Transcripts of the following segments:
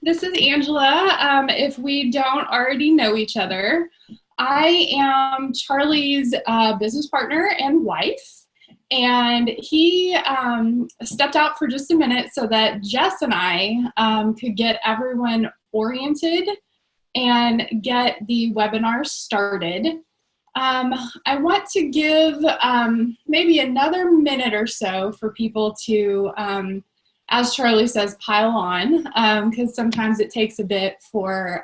This is Angela. If we don't already know each other, I am Charlie's business partner and wife, and he stepped out for just a minute so that Jess and I could get everyone oriented and get the webinar started. I want to give maybe another minute or so for people to as Charlie says, pile on, because sometimes it takes a bit for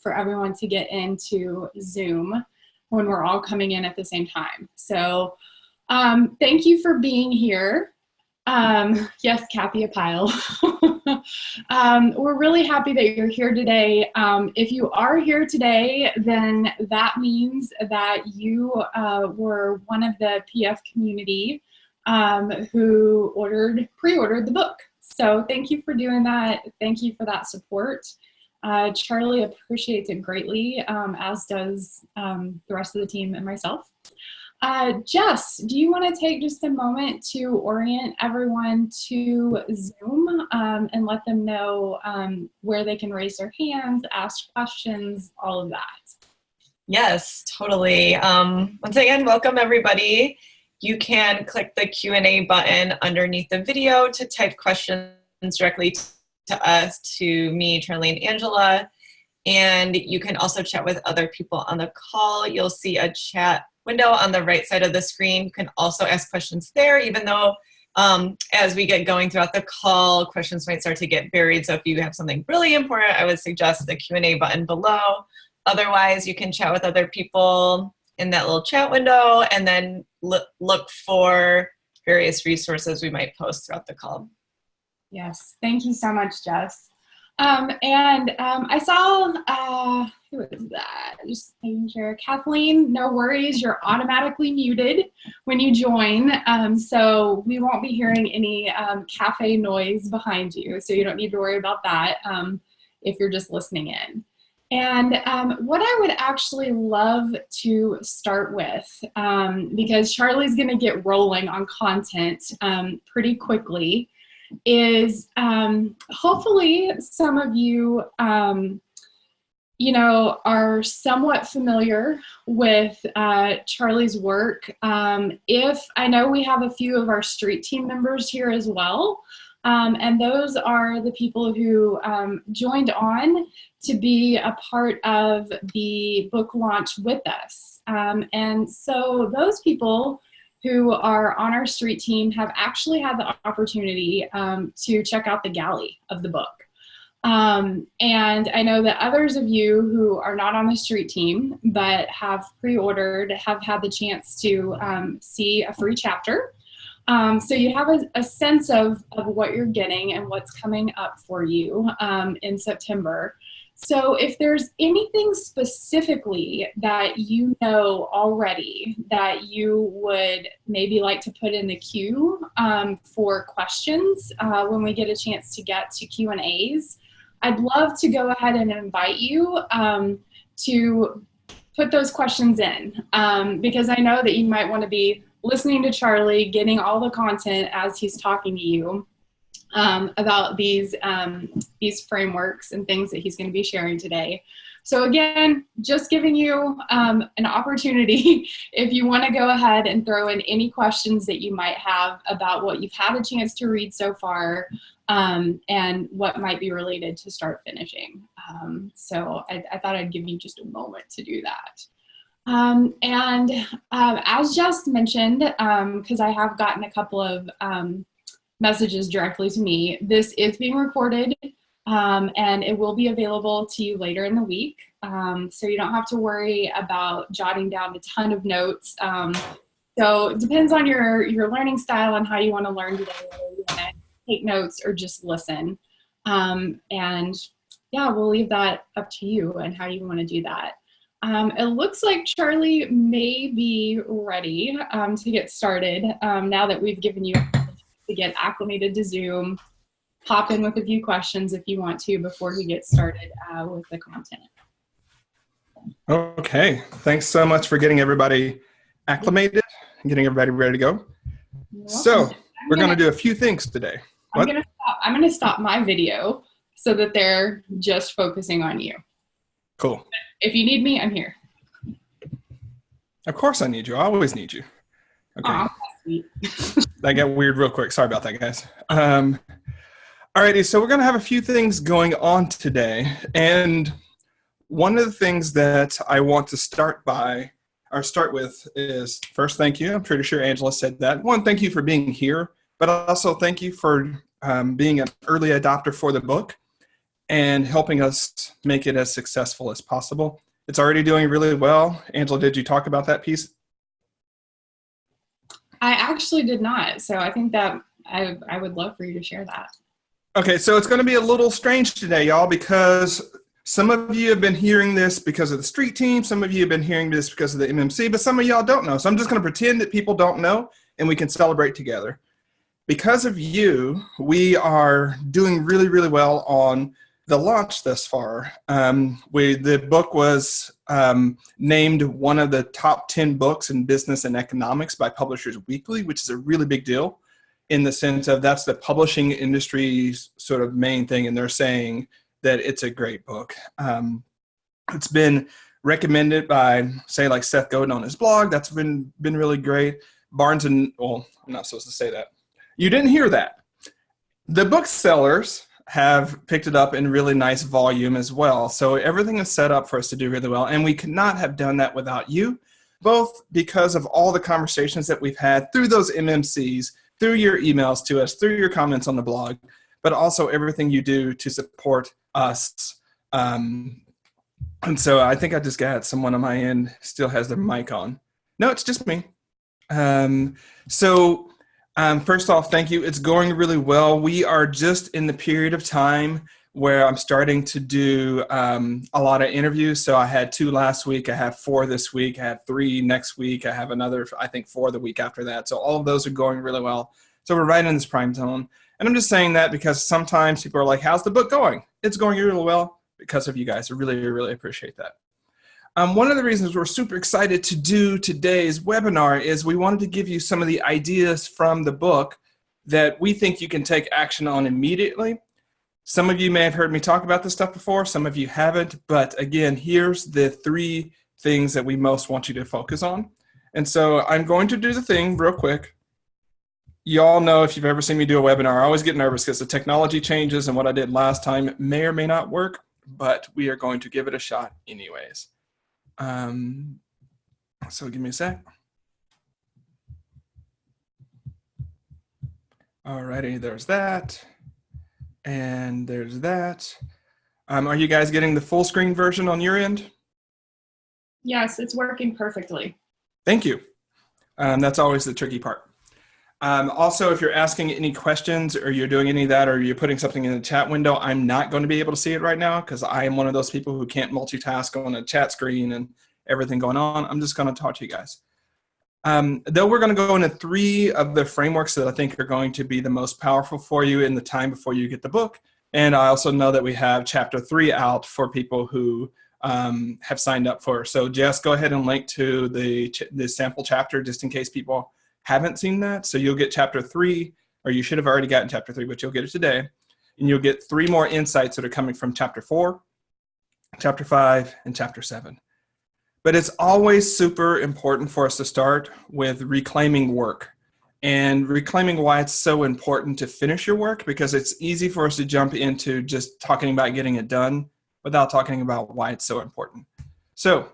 everyone to get into Zoom when we're all coming in at the same time. So thank you for being here. Yes, Kathy, a pile. We're really happy that you're here today. If you are here today, then that means that you were one of the PF community who pre-ordered the book. So thank you for doing that. Thank you for that support. Charlie appreciates it greatly, as does the rest of the team and myself. Jess, do you want to take just a moment to orient everyone to Zoom and let them know where they can raise their hands, ask questions, all of that? Yes, totally. Once again, welcome everybody. You can click the Q&A button underneath the video to type questions directly to us, to me, Charlie, and Angela. And you can also chat with other people on the call. You'll see a chat window on the right side of the screen. You can also ask questions there, even though as we get going throughout the call, questions might start to get buried. So if you have something really important, I would suggest the Q&A button below. Otherwise, you can chat with other people in that little chat window, and then look for various resources we might post throughout the call. Yes, thank you so much, Jess. I saw, who is that? Just making sure. Kathleen, no worries, you're automatically muted when you join, so we won't be hearing any cafe noise behind you, so you don't need to worry about that if you're just listening in. And what I would actually love to start with, because Charlie's going to get rolling on content pretty quickly, is hopefully some of you, are somewhat familiar with Charlie's work. If I know we have a few of our street team members here as well. And those are the people who joined on to be a part of the book launch with us. And so those people who are on our street team have actually had the opportunity to check out the galley of the book. And I know that others of you who are not on the street team but have pre-ordered have had the chance to see a free chapter. So you have a sense of what you're getting and what's coming up for you in September. So if there's anything specifically that you know already that you would maybe like to put in the queue for questions when we get a chance to get to Q&As, I'd love to go ahead and invite you to put those questions in because I know that you might want to be listening to Charlie, getting all the content as he's talking to you about these frameworks and things that he's going to be sharing today. So again, just giving you an opportunity if you want to go ahead and throw in any questions that you might have about what you've had a chance to read so far and what might be related to start finishing. So I thought I'd give you just a moment to do that. As just mentioned, because I have gotten a couple of messages directly to me, this is being recorded and it will be available to you later in the week. So you don't have to worry about jotting down a ton of notes. So it depends on your learning style and how you want to learn today, whether you want to take notes or just listen. And yeah, we'll leave that up to you and how you want to do that. It looks like Charlie may be ready to get started now that we've given you to get acclimated to Zoom. Hop in with a few questions if you want to before he gets started with the content. Okay, thanks so much for getting everybody acclimated and getting everybody ready to go. So we're going to do a few things today. I'm going to stop my video so that they're just focusing on you. Cool. If you need me, I'm here. Of course I need you. I always need you. Okay. Aw, that's sweet. That got weird real quick. Sorry about that, guys. Alrighty, so we're going to have a few things going on today. And one of the things that I want to start with is, first, thank you. I'm pretty sure Angela said that. One, thank you for being here, but also thank you for being an early adopter for the book and helping us make it as successful as possible. It's already doing really well. Angela, did you talk about that piece? I actually did not. So I think that I would love for you to share that. Okay, so it's going to be a little strange today, y'all, because some of you have been hearing this because of the street team. Some of you have been hearing this because of the MMC, but some of y'all don't know. So I'm just going to pretend that people don't know, and we can celebrate together. Because of you, we are doing really, really well on the launch thus far. The book was named one of the top 10 books in business and economics by Publishers Weekly, which is a really big deal in the sense of that's the publishing industry's sort of main thing, and they're saying that it's a great book. It's been recommended by, say, like Seth Godin on his blog. That's been really great. Barnes and, well, I'm not supposed to say that. You didn't hear that. The booksellers have picked it up in really nice volume as well. So everything is set up for us to do really well. And we could not have done that without you, both because of all the conversations that we've had through those MMCs, through your emails to us, through your comments on the blog, but also everything you do to support us. And so I think I just got someone on my end still has their mic on. No, it's just me. First off, thank you. It's going really well. We are just in the period of time where I'm starting to do a lot of interviews. So I had 2 last week. I have 4 this week. I have 3 next week. I have another, I think, 4 the week after that. So all of those are going really well. So we're right in this prime zone. And I'm just saying that because sometimes people are like, how's the book going? It's going really well because of you guys. I really, really appreciate that. One of the reasons we're super excited to do today's webinar is we wanted to give you some of the ideas from the book that we think you can take action on immediately. Some of you may have heard me talk about this stuff before. Some of you haven't. But again, here's the 3 things that we most want you to focus on. And so I'm going to do the thing real quick. You all know, if you've ever seen me do a webinar, I always get nervous because the technology changes and what I did last time may or may not work, but we are going to give it a shot anyways. So give me a sec. Alrighty, there's that. And there's that. Are you guys getting the full screen version on your end? Yes, it's working perfectly. Thank you. That's always the tricky part. Also, if you're asking any questions or you're doing any of that or you're putting something in the chat window, I'm not going to be able to see it right now because I am one of those people who can't multitask on a chat screen and everything going on. I'm just going to talk to you guys. Though we're going to go into 3 of the frameworks that I think are going to be the most powerful for you in the time before you get the book. And I also know that we have chapter 3 out for people who have signed up for. So Jess, go ahead and link to the sample chapter just in case people haven't seen that. So you'll get chapter 3, or you should have already gotten chapter 3, but you'll get it today. And you'll get 3 more insights that are coming from chapter 4, chapter 5, and chapter 7. But it's always super important for us to start with reclaiming work and reclaiming why it's so important to finish your work, because it's easy for us to jump into just talking about getting it done without talking about why it's so important. So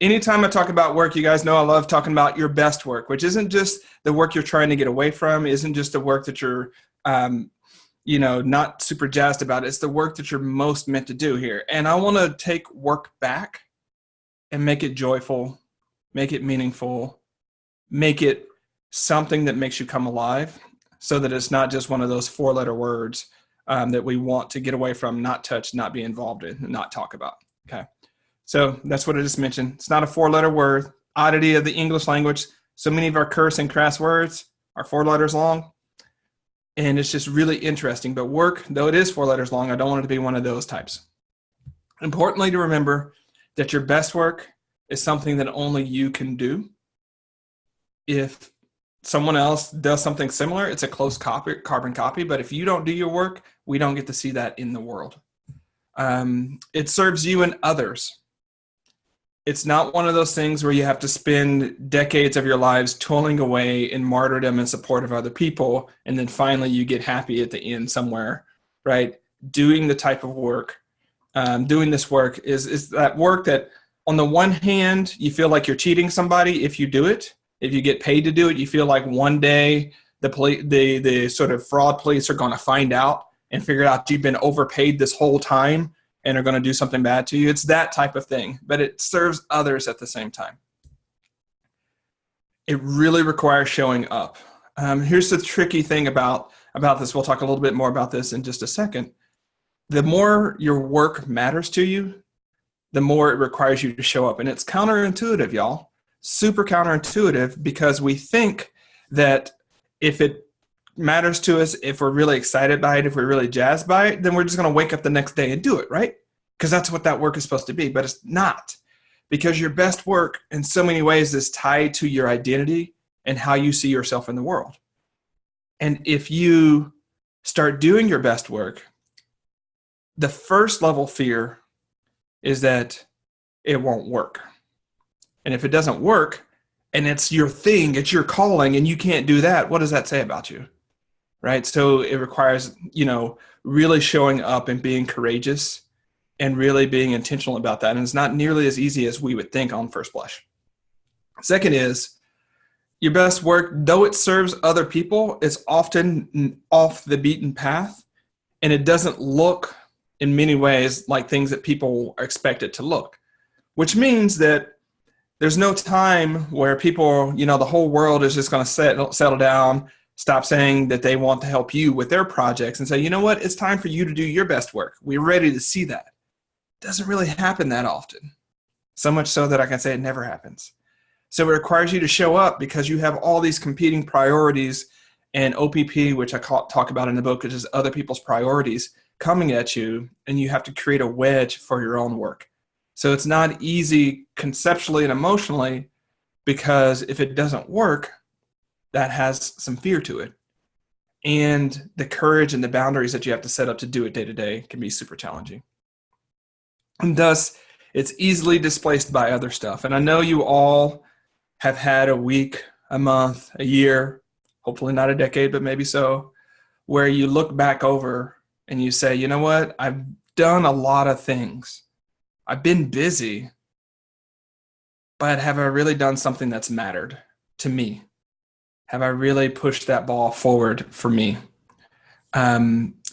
anytime I talk about work, you guys know I love talking about your best work, which isn't just the work you're trying to get away from, isn't just the work that you're not super jazzed about. It's the work that you're most meant to do here. And I want to take work back and make it joyful, make it meaningful, make it something that makes you come alive so that it's not just one of those 4-letter words that we want to get away from, not touch, not be involved in, and not talk about, okay? So that's what I just mentioned. It's not a 4-letter word. Oddity of the English language. So many of our curse and crass words are 4 letters long, and it's just really interesting. But work, though it is 4 letters long, I don't want it to be one of those types. Importantly to remember that your best work is something that only you can do. If someone else does something similar, it's a close carbon copy. But if you don't do your work, we don't get to see that in the world. It serves you and others. It's not one of those things where you have to spend decades of your lives toiling away in martyrdom in support of other people, and then finally you get happy at the end somewhere, right? Doing the type of work, doing this work is that work that on the one hand, you feel like you're cheating somebody if you do it. If you get paid to do it, you feel like one day the sort of fraud police are going to find out and figure out you've been overpaid this whole time and are going to do something bad to you. It's that type of thing, but it serves others at the same time. It really requires showing up. Here's the tricky thing about this. We'll talk a little bit more about this in just a second. The more your work matters to you, the more it requires you to show up. And it's counterintuitive, y'all. Super counterintuitive, because we think that if it matters to us, if we're really excited by it, if we're really jazzed by it, then we're just going to wake up the next day and do it, right? Because that's what that work is supposed to be. But it's not, because your best work in so many ways is tied to your identity and how you see yourself in the world. And if you start doing your best work, the first level fear is that it won't work. And if it doesn't work and it's your thing, it's your calling, and you can't do that, what does that say about you? Right? So it requires, really showing up and being courageous and really being intentional about that. And it's not nearly as easy as we would think on first blush. Second is, your best work, though it serves other people, is often off the beaten path, and it doesn't look in many ways like things that people expect it to look, which means that there's no time where people, the whole world is just going to settle down, stop saying that they want to help you with their projects and say, you know what, it's time for you to do your best work. We're ready to see that. It doesn't really happen that often. So much so that I can say it never happens. So it requires you to show up because you have all these competing priorities and OPP, which I talk about in the book, which is other people's priorities coming at you, and you have to create a wedge for your own work. So it's not easy conceptually and emotionally, because if it doesn't work, that has some fear to it. And the courage and the boundaries that you have to set up to do it day to day can be super challenging. And thus, it's easily displaced by other stuff. And I know you all have had a week, a month, a year, hopefully not a decade, but maybe so, where you look back over and you say, you know what, I've done a lot of things. I've been busy, but have I really done something that's mattered to me? Have I really pushed that ball forward for me?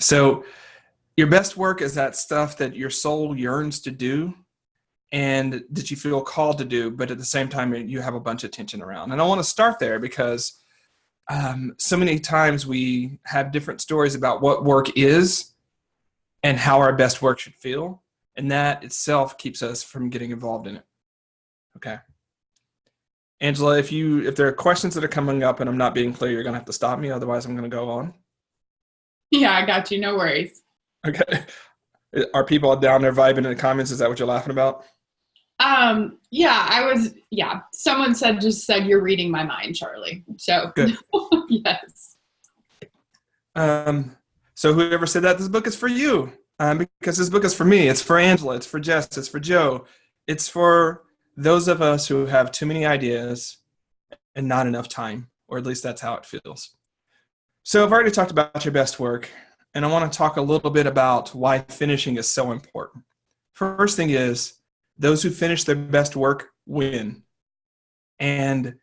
So your best work is that stuff that your soul yearns to do and that you feel called to do, but at the same time, you have a bunch of tension around. And I want to start there because so many times we have different stories about what work is and how our best work should feel. And that itself keeps us from getting involved in it. Okay. Angela, if there are questions that are coming up and I'm not being clear, you're going to have to stop me. Otherwise, I'm going to go on. Yeah, I got you. No worries. Okay. Are people down there vibing in the comments? Is that what you're laughing about? Yeah. Someone just said you're reading my mind, Charlie. So good. Yes. So whoever said that, this book is for you. Because this book is for me. It's for Angela. It's for Jess. It's for Joe. It's for those of us who have too many ideas and not enough time, or at least that's how it feels. So I've already talked about your best work, and I want to talk a little bit about why finishing is so important. First thing is, those who finish their best work win. And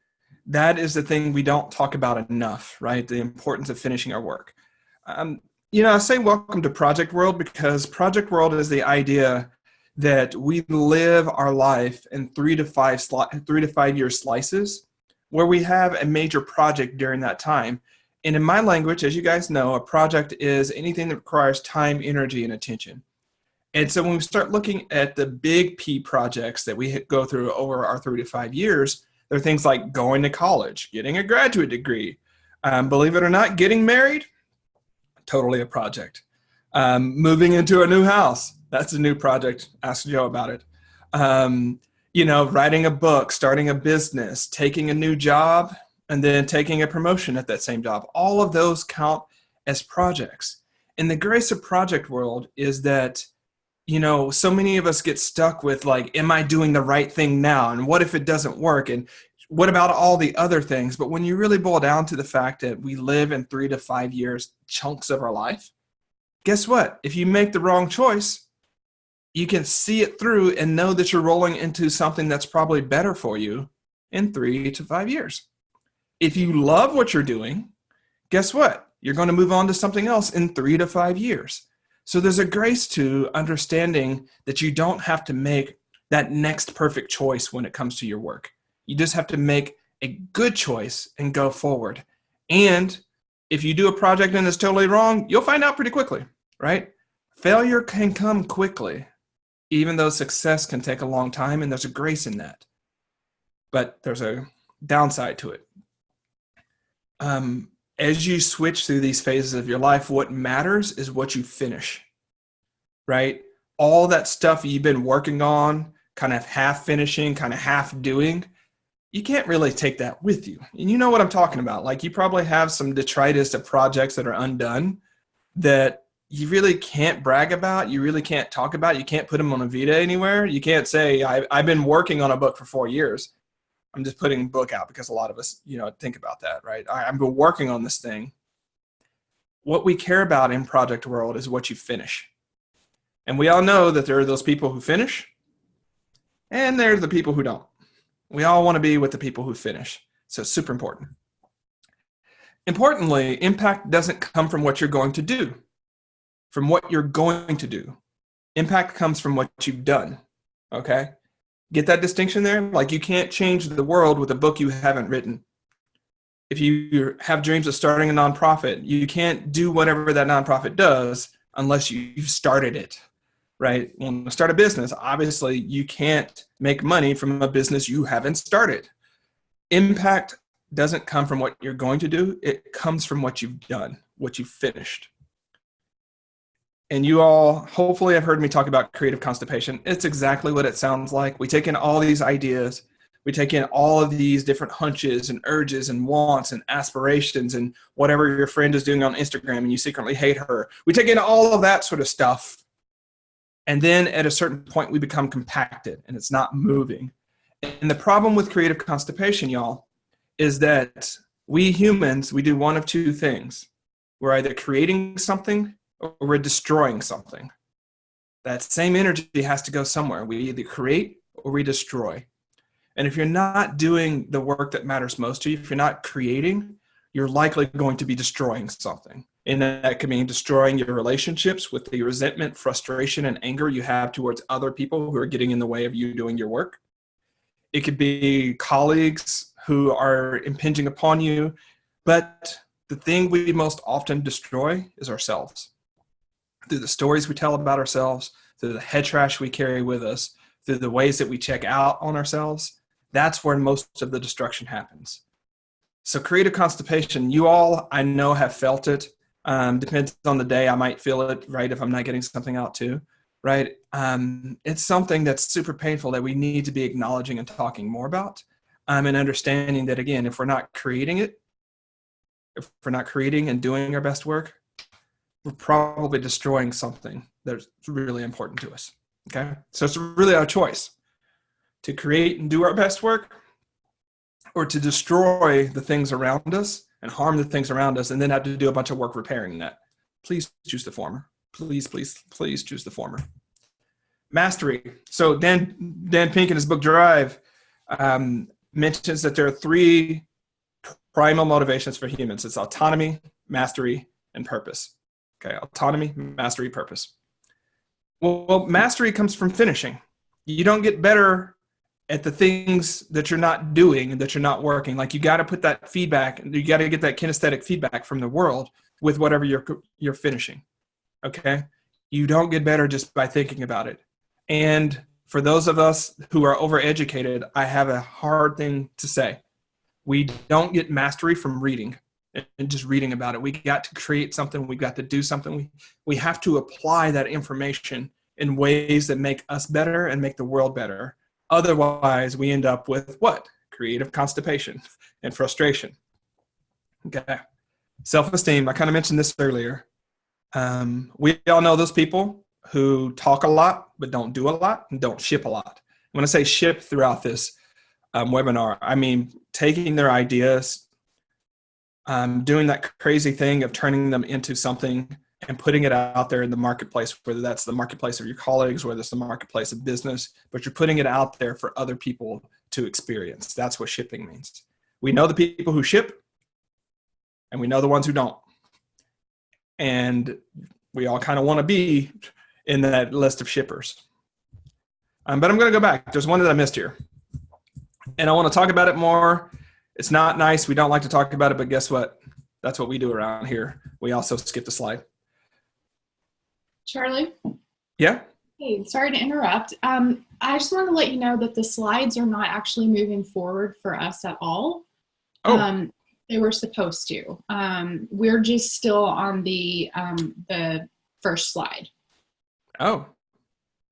that is the thing we don't talk about enough, right? The importance of finishing our work. I say welcome to Project World because Project World is the idea that we live our life in 3 to 5 year slices where we have a major project during that time. And in my language, as you guys know, a project is anything that requires time, energy, and attention. And so when we start looking at the big P projects that we go through over our 3 to 5 years, there are things like going to college, getting a graduate degree, believe it or not, getting married, totally a project. Moving into a new house, that's a new project. Ask Joe about it. Writing a book, starting a business, taking a new job, and then taking a promotion at that same job. All of those count as projects. And the grace of project world is that, you know, so many of us get stuck with like, am I doing the right thing now? And what if it doesn't work? And what about all the other things? But when you really boil down to the fact that we live in 3 to 5 years chunks of our life, guess what? If you make the wrong choice, you can see it through and know that you're rolling into something that's probably better for you in 3 to 5 years. If you love what you're doing, guess what? You're going to move on to something else in 3 to 5 years. So there's a grace to understanding that you don't have to make that next perfect choice when it comes to your work. You just have to make a good choice and go forward. And if you do a project and it's totally wrong, you'll find out pretty quickly, right? Failure can come quickly, even though success can take a long time, and there's a grace in that. But there's a downside to it. As you switch through these phases of your life, what matters is what you finish, right? All that stuff you've been working on, kind of half finishing, kind of half doing, you can't really take that with you. And you know what I'm talking about. Like, you probably have some detritus of projects that are undone that you really can't brag about. You really can't talk about. You can't put them on a Vita anywhere. You can't say, I've been working on a book for 4 years. I'm just putting a book out because a lot of us, you know, think about that, right? I've been working on this thing. What we care about in project world is what you finish. And we all know that there are those people who finish, and there's the people who don't. We all want to be with the people who finish. So it's super important. Importantly, impact doesn't come from what you're going to do, from what you're going to do. Impact comes from what you've done, okay? Get that distinction there? Like, you can't change the world with a book you haven't written. If you have dreams of starting a nonprofit, you can't do whatever that nonprofit does unless you've started it, right? When you start a business, obviously you can't make money from a business you haven't started. Impact doesn't come from what you're going to do. It comes from what you've done, what you've finished. And you all hopefully have heard me talk about creative constipation. It's exactly what it sounds like. We take in all these ideas. We take in all of these different hunches and urges and wants and aspirations and whatever your friend is doing on Instagram and you secretly hate her. We take in all of that sort of stuff. And then at a certain point, we become compacted and it's not moving. And the problem with creative constipation, y'all, is that we humans, we do one of two things. We're either creating something or we're destroying something. That same energy has to go somewhere. We either create or we destroy. And if you're not doing the work that matters most to you, if you're not creating, you're likely going to be destroying something. And that could mean destroying your relationships with the resentment, frustration, and anger you have towards other people who are getting in the way of you doing your work. It could be colleagues who are impinging upon you. But the thing we most often destroy is ourselves. Through the stories we tell about ourselves, through the head trash we carry with us, through the ways that we check out on ourselves, that's where most of the destruction happens. So creative constipation, you all, I know, have felt it. Depends on the day. I might feel it, right, if I'm not getting something out too, right? It's something that's super painful that we need to be acknowledging and talking more about, and understanding that, again, if we're not creating it, if we're not creating and doing our best work, we're probably destroying something that's really important to us, okay? So it's really our choice to create and do our best work, or to destroy the things around us and harm the things around us and then have to do a bunch of work repairing that. Please choose the former. Please, please, please choose the former. Mastery. So Dan Pink in his book Drive mentions that there are 3 primal motivations for humans. It's autonomy, mastery, and purpose. Okay, autonomy, mastery, purpose. Well, mastery comes from finishing. You don't get better at the things that you're not doing and that you're not working. Like, you got to put that feedback, and you got to get that kinesthetic feedback from the world with whatever you're finishing. Okay, you don't get better just by thinking about it. And for those of us who are overeducated, I have a hard thing to say. We don't get mastery from reading and just reading about it. We got to create something. We got to do something. We have to apply that information in ways that make us better and make the world better. Otherwise, we end up with what? creative constipation and frustration. Okay. Self-esteem. I kind of mentioned this earlier. We all know those people who talk a lot, but don't do a lot and don't ship a lot. When I say ship throughout this webinar, I mean taking their ideas, doing that crazy thing of turning them into something and putting it out there in the marketplace, whether that's the marketplace of your colleagues, whether it's the marketplace of business, but you're putting it out there for other people to experience. That's what shipping means. We know the people who ship, and we know the ones who don't. And we all kind of want to be in that list of shippers. But I'm going to go back. There's one that I missed here. And I want to talk about it more. It's not nice. We don't like to talk about it, but guess what? That's what we do around here. We also skip the slide. Charlie? Yeah? Hey, sorry to interrupt. I just want to let you know that the slides are not actually moving forward for us at all. Oh. They were supposed to. We're just still on the first slide. Oh.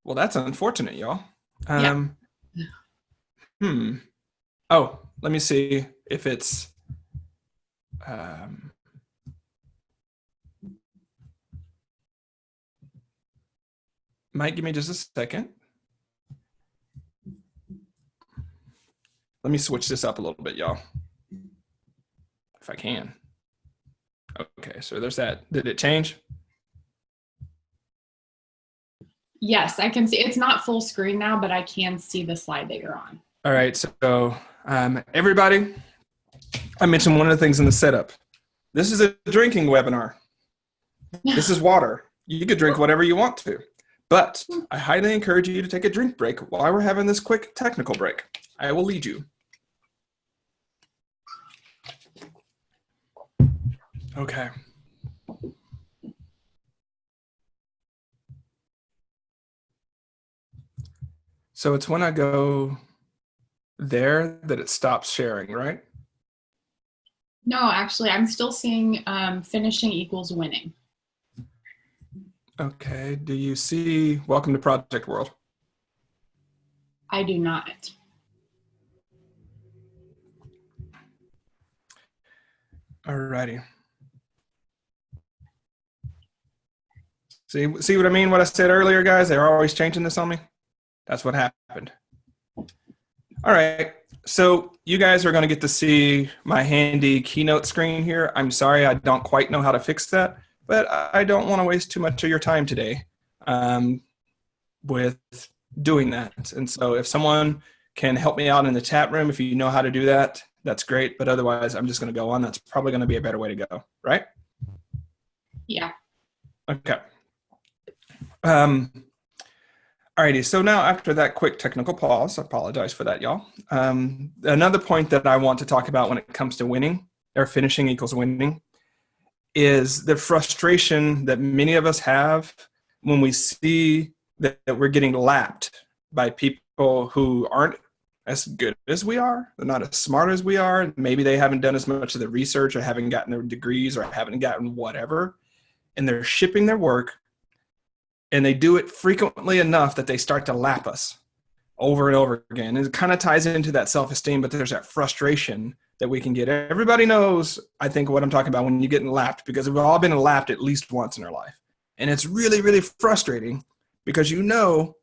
Well, that's unfortunate, y'all. Yeah. Oh, let me see if it's... might give me just a second. Let me switch this up a little bit, y'all. If I can. Okay, so there's that. Did it change? Yes, I can see. It's not full screen now, but I can see the slide that you're on. All right, so everybody, I mentioned one of the things in the setup. This is a drinking webinar. This is water. You could drink whatever you want to, but I highly encourage you to take a drink break while we're having this quick technical break. I will lead you. Okay. So it's when I go there that it stops sharing, right? No, actually, I'm still seeing finishing equals winning. Okay. Do you see Welcome to Project World? I do not. Alrighty. See what I mean? What I said earlier, guys? They're always changing this on me. That's what happened. All right. So you guys are going to get to see my handy keynote screen here. I'm sorry, I don't quite know how to fix that, but I don't want to waste too much of your time today with doing that. And so if someone can help me out in the chat room, if you know how to do that, that's great. But otherwise, I'm just going to go on. That's probably going to be a better way to go, right? Yeah. Okay. Alrighty, so now after that quick technical pause, I apologize for that, y'all. Another point that I want to talk about when it comes to winning, or finishing equals winning, is the frustration that many of us have when we see that we're getting lapped by people who aren't as good as we are, they're not as smart as we are, maybe they haven't done as much of the research or haven't gotten their degrees or haven't gotten whatever, and they're shipping their work. And they do it frequently enough that they start to lap us over and over again. And it kind of ties into that self-esteem, but there's that frustration that we can get. Everybody knows, I think, what I'm talking about when you're getting lapped, because we've all been lapped at least once in our life. And it's really, really frustrating because you know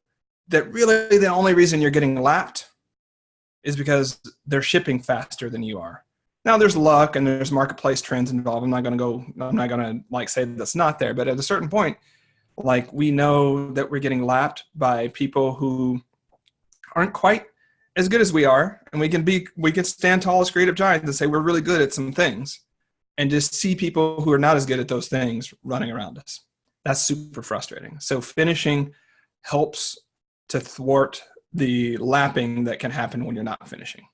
that really the only reason you're getting lapped is because they're shipping faster than you are. Now there's luck and there's marketplace trends involved. I'm not going to like say that's not there, but at a certain point, like we know that we're getting lapped by people who aren't quite as good as we are, and we can stand tall as creative giants and say we're really good at some things, and just see people who are not as good at those things running around us. That's super frustrating. So finishing helps to thwart the lapping that can happen when you're not finishing.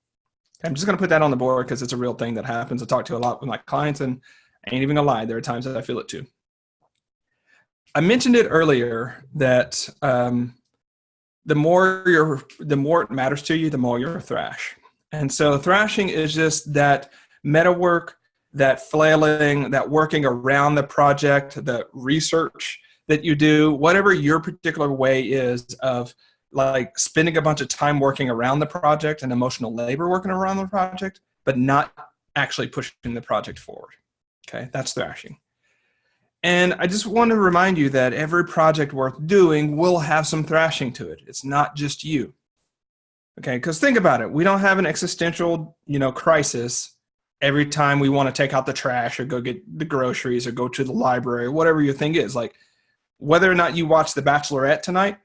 I'm just going to put that on the board because it's a real thing that happens. I talk to a lot with my clients, and I ain't even gonna lie, there are times that I feel it too. I mentioned it earlier that the more it matters to you, the more you're a thrash. And so thrashing is just that meta work, that flailing, that working around the project, the research that you do, whatever your particular way is of like spending a bunch of time working around the project and emotional labor working around the project, but not actually pushing the project forward. Okay, that's thrashing. And I just want to remind you that every project worth doing will have some thrashing to it. It's not just you. Okay, because think about it. We don't have an existential, crisis every time we want to take out the trash or go get the groceries or go to the library, whatever your thing is. Like, whether or not you watch The Bachelorette tonight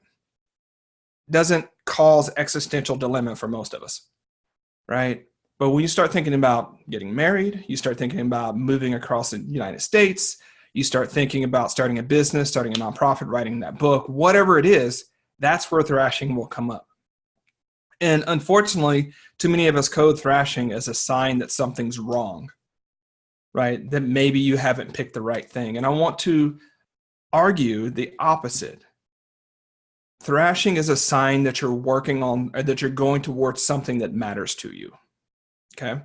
doesn't cause existential dilemma for most of us, right? But when you start thinking about getting married, you start thinking about moving across the United States, you start thinking about starting a business, starting a nonprofit, writing that book, whatever it is, that's where thrashing will come up. And unfortunately, too many of us code thrashing as a sign that something's wrong, right? That maybe you haven't picked the right thing. And I want to argue the opposite. Thrashing is a sign that you're working on, or that you're going towards something that matters to you. Okay?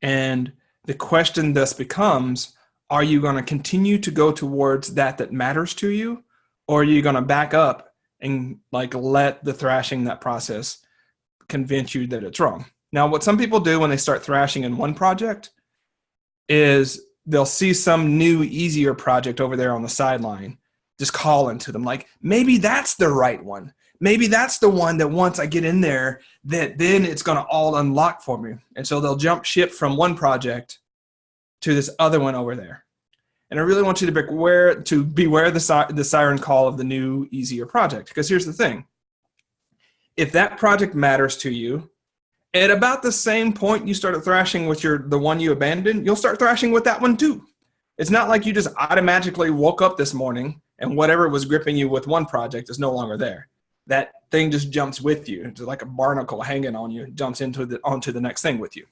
And the question thus becomes, are you going to continue to go towards that matters to you? Or are you going to back up and let the thrashing, that process, convince you that it's wrong? Now, what some people do when they start thrashing in one project is they'll see some new, easier project over there on the sideline, just calling to them like, maybe that's the right one. Maybe that's the one that once I get in there, that then it's going to all unlock for me. And so they'll jump ship from one project to this other one over there. And I really want you to beware the siren call of the new, easier project. Because here's the thing. If that project matters to you, at about the same point you started thrashing with the one you abandoned, you'll start thrashing with that one too. It's not like you just automatically woke up this morning and whatever was gripping you with one project is no longer there. That thing just jumps with you. It's like a barnacle hanging on you, jumps onto the next thing with you.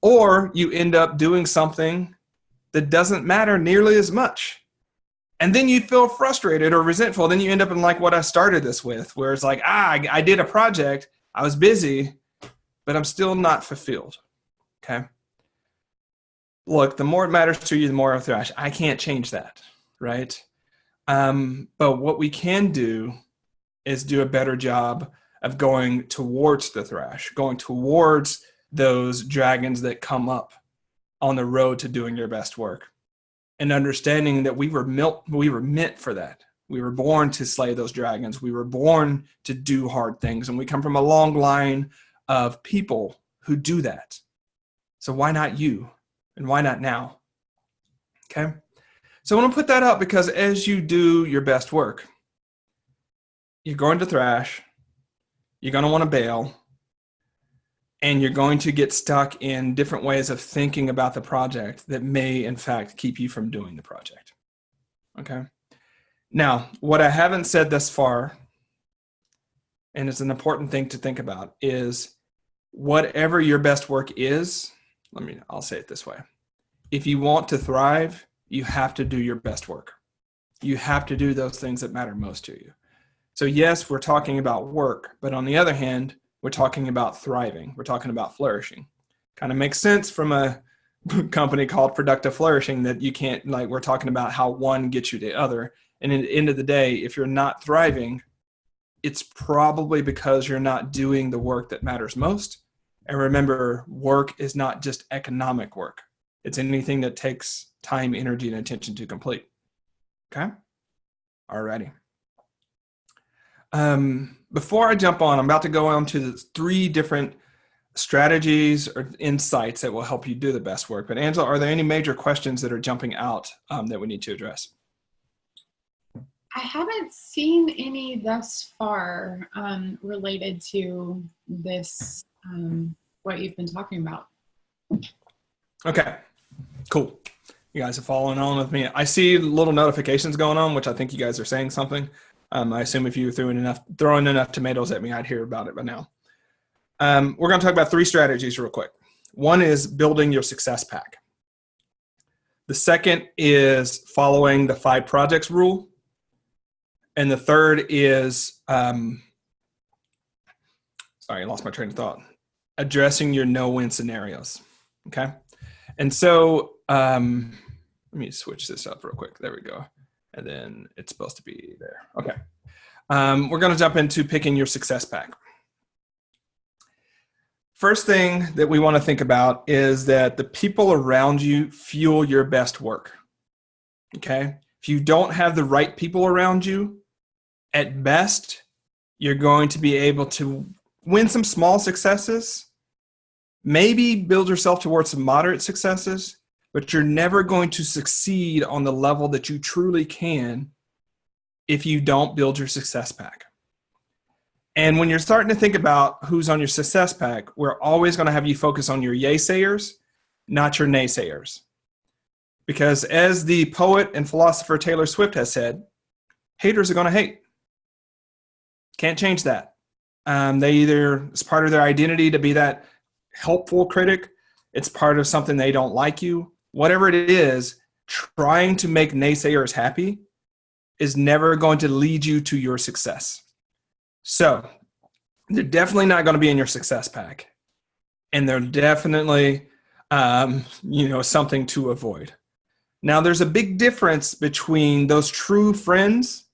Or you end up doing something that doesn't matter nearly as much. And then you feel frustrated or resentful. Then you end up in like what I started this with, where it's like, I did a project, I was busy, but I'm still not fulfilled. Okay? Look, the more it matters to you, the more I thrash. I can't change that, right? But what we can do is do a better job of going towards the thrash, going towards those dragons that come up on the road to doing your best work, and understanding that we were meant for that. We were born to slay those dragons. We were born to do hard things, and we come from a long line of people who do that. So why not you? And why not now? Okay? So I want to put that up because as you do your best work, you're going to thrash, you're going to want to bail, and you're going to get stuck in different ways of thinking about the project that may, in fact, keep you from doing the project. Okay? Now, what I haven't said thus far, and it's an important thing to think about, is whatever your best work is, I'll say it this way. If you want to thrive, you have to do your best work. You have to do those things that matter most to you. So yes, we're talking about work, but on the other hand, we're talking about thriving. We're talking about flourishing. Kind of makes sense from a company called Productive Flourishing that you can't, we're talking about how one gets you the other. And at the end of the day, if you're not thriving, it's probably because you're not doing the work that matters most. And remember, work is not just economic work. It's anything that takes time, energy, and attention to complete. Okay? Alrighty. Before I jump on, I'm about to go on to the 3 different strategies or insights that will help you do the best work. But Angela, are there any major questions that are jumping out that we need to address? I haven't seen any thus far related to this, what you've been talking about. Okay, cool. You guys are following on with me. I see little notifications going on, which I think you guys are saying something. I assume if you were throwing enough tomatoes at me, I'd hear about it by now. We're going to talk about 3 strategies real quick. One is building your success pack. The second is following the 5 projects rule. And the third is, sorry, I lost my train of thought. Addressing your no-win scenarios. Okay. And so let me switch this up real quick. There we go. And then it's supposed to be there. Okay. We're going to jump into picking your success pack. First thing that we want to think about is that the people around you fuel your best work. Okay? If you don't have the right people around you, at best, you're going to be able to win some small successes, maybe build yourself towards some moderate successes, but you're never going to succeed on the level that you truly can if you don't build your success pack. And when you're starting to think about who's on your success pack, we're always going to have you focus on your yay-sayers, not your naysayers. Because as the poet and philosopher Taylor Swift has said, haters are going to hate. Can't change that. It's part of their identity to be that helpful critic. It's part of something they don't like you. Whatever it is, trying to make naysayers happy is never going to lead you to your success. So they're definitely not going to be in your success pack. And they're definitely, something to avoid. Now, there's a big difference between those true friends